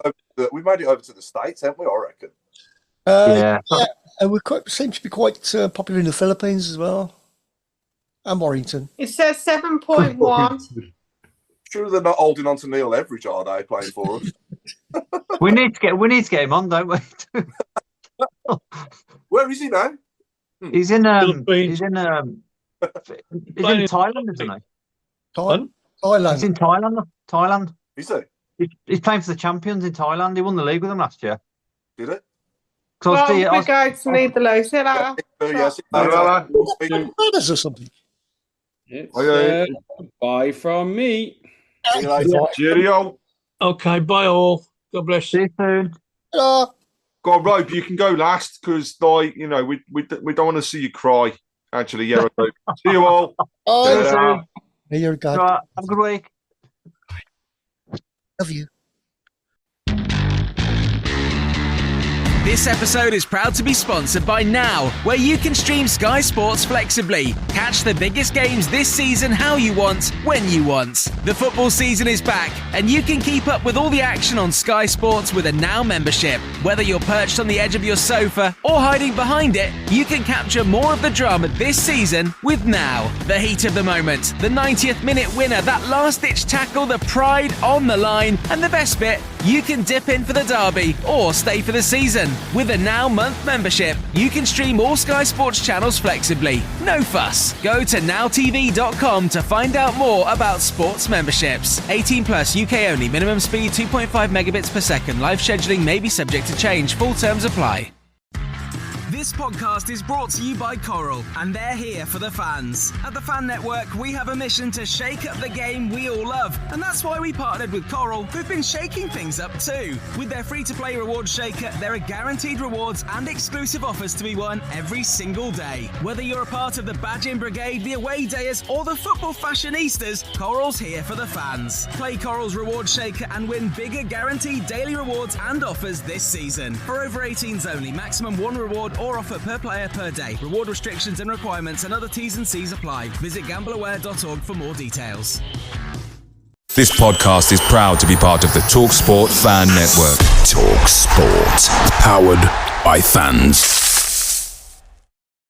We made it over to the States, haven't we? I reckon. Yeah. And we seem to be quite popular in the Philippines as well. And Warrington. It says 7.1. Sure, they're not holding on to Neil Everidge, are they, playing for us? we need to get him on, don't we? Where is he now? He's in Thailand, isn't he? Thailand. He's in Thailand. Is he? He's playing for the champions in Thailand. He won the league with them last year. Did it? Well, we go to need the low. See you later. Yes. Brothers or something. It's bye from me. See you later. Cheerio. Okay, bye all. God bless See you soon. Hello. Go on, Robe, you can go last because, we don't want to see you cry. Actually, yeah, Robe. See you all. Oh, you're a guy. Right, have a good week. Love you. This episode is proud to be sponsored by Now, where you can stream Sky Sports flexibly. Catch the biggest games this season how you want, when you want. The football season is back, and you can keep up with all the action on Sky Sports with a Now membership. Whether you're perched on the edge of your sofa or hiding behind it, you can capture more of the drama this season with Now. The heat of the moment, the 90th minute winner, that last-ditch tackle, the pride on the line, and the best bit, you can dip in for the derby or stay for the season. With a Now month membership, you can stream all Sky Sports channels flexibly. No fuss. Go to nowtv.com to find out more about sports memberships. 18 plus, UK only. Minimum speed 2.5 megabits per second. Live scheduling may be subject to change. Full terms apply. This podcast is brought to you by Coral, and they're here for the fans. At the Fan Network, we have a mission to shake up the game we all love, and that's why we partnered with Coral, who've been shaking things up too. With their free-to-play reward shaker, there are guaranteed rewards and exclusive offers to be won every single day. Whether you're a part of the Badging Brigade, the Away Dayers, or the Football Fashionistas, Coral's here for the fans. Play Coral's reward shaker and win bigger guaranteed daily rewards and offers this season. For over 18s only, maximum one reward or offer per player per day. Reward restrictions and requirements and other T's and C's apply. Visit gambleaware.org for more details. This podcast is proud to be part of the TalkSport Fan Network. TalkSport. Powered by fans.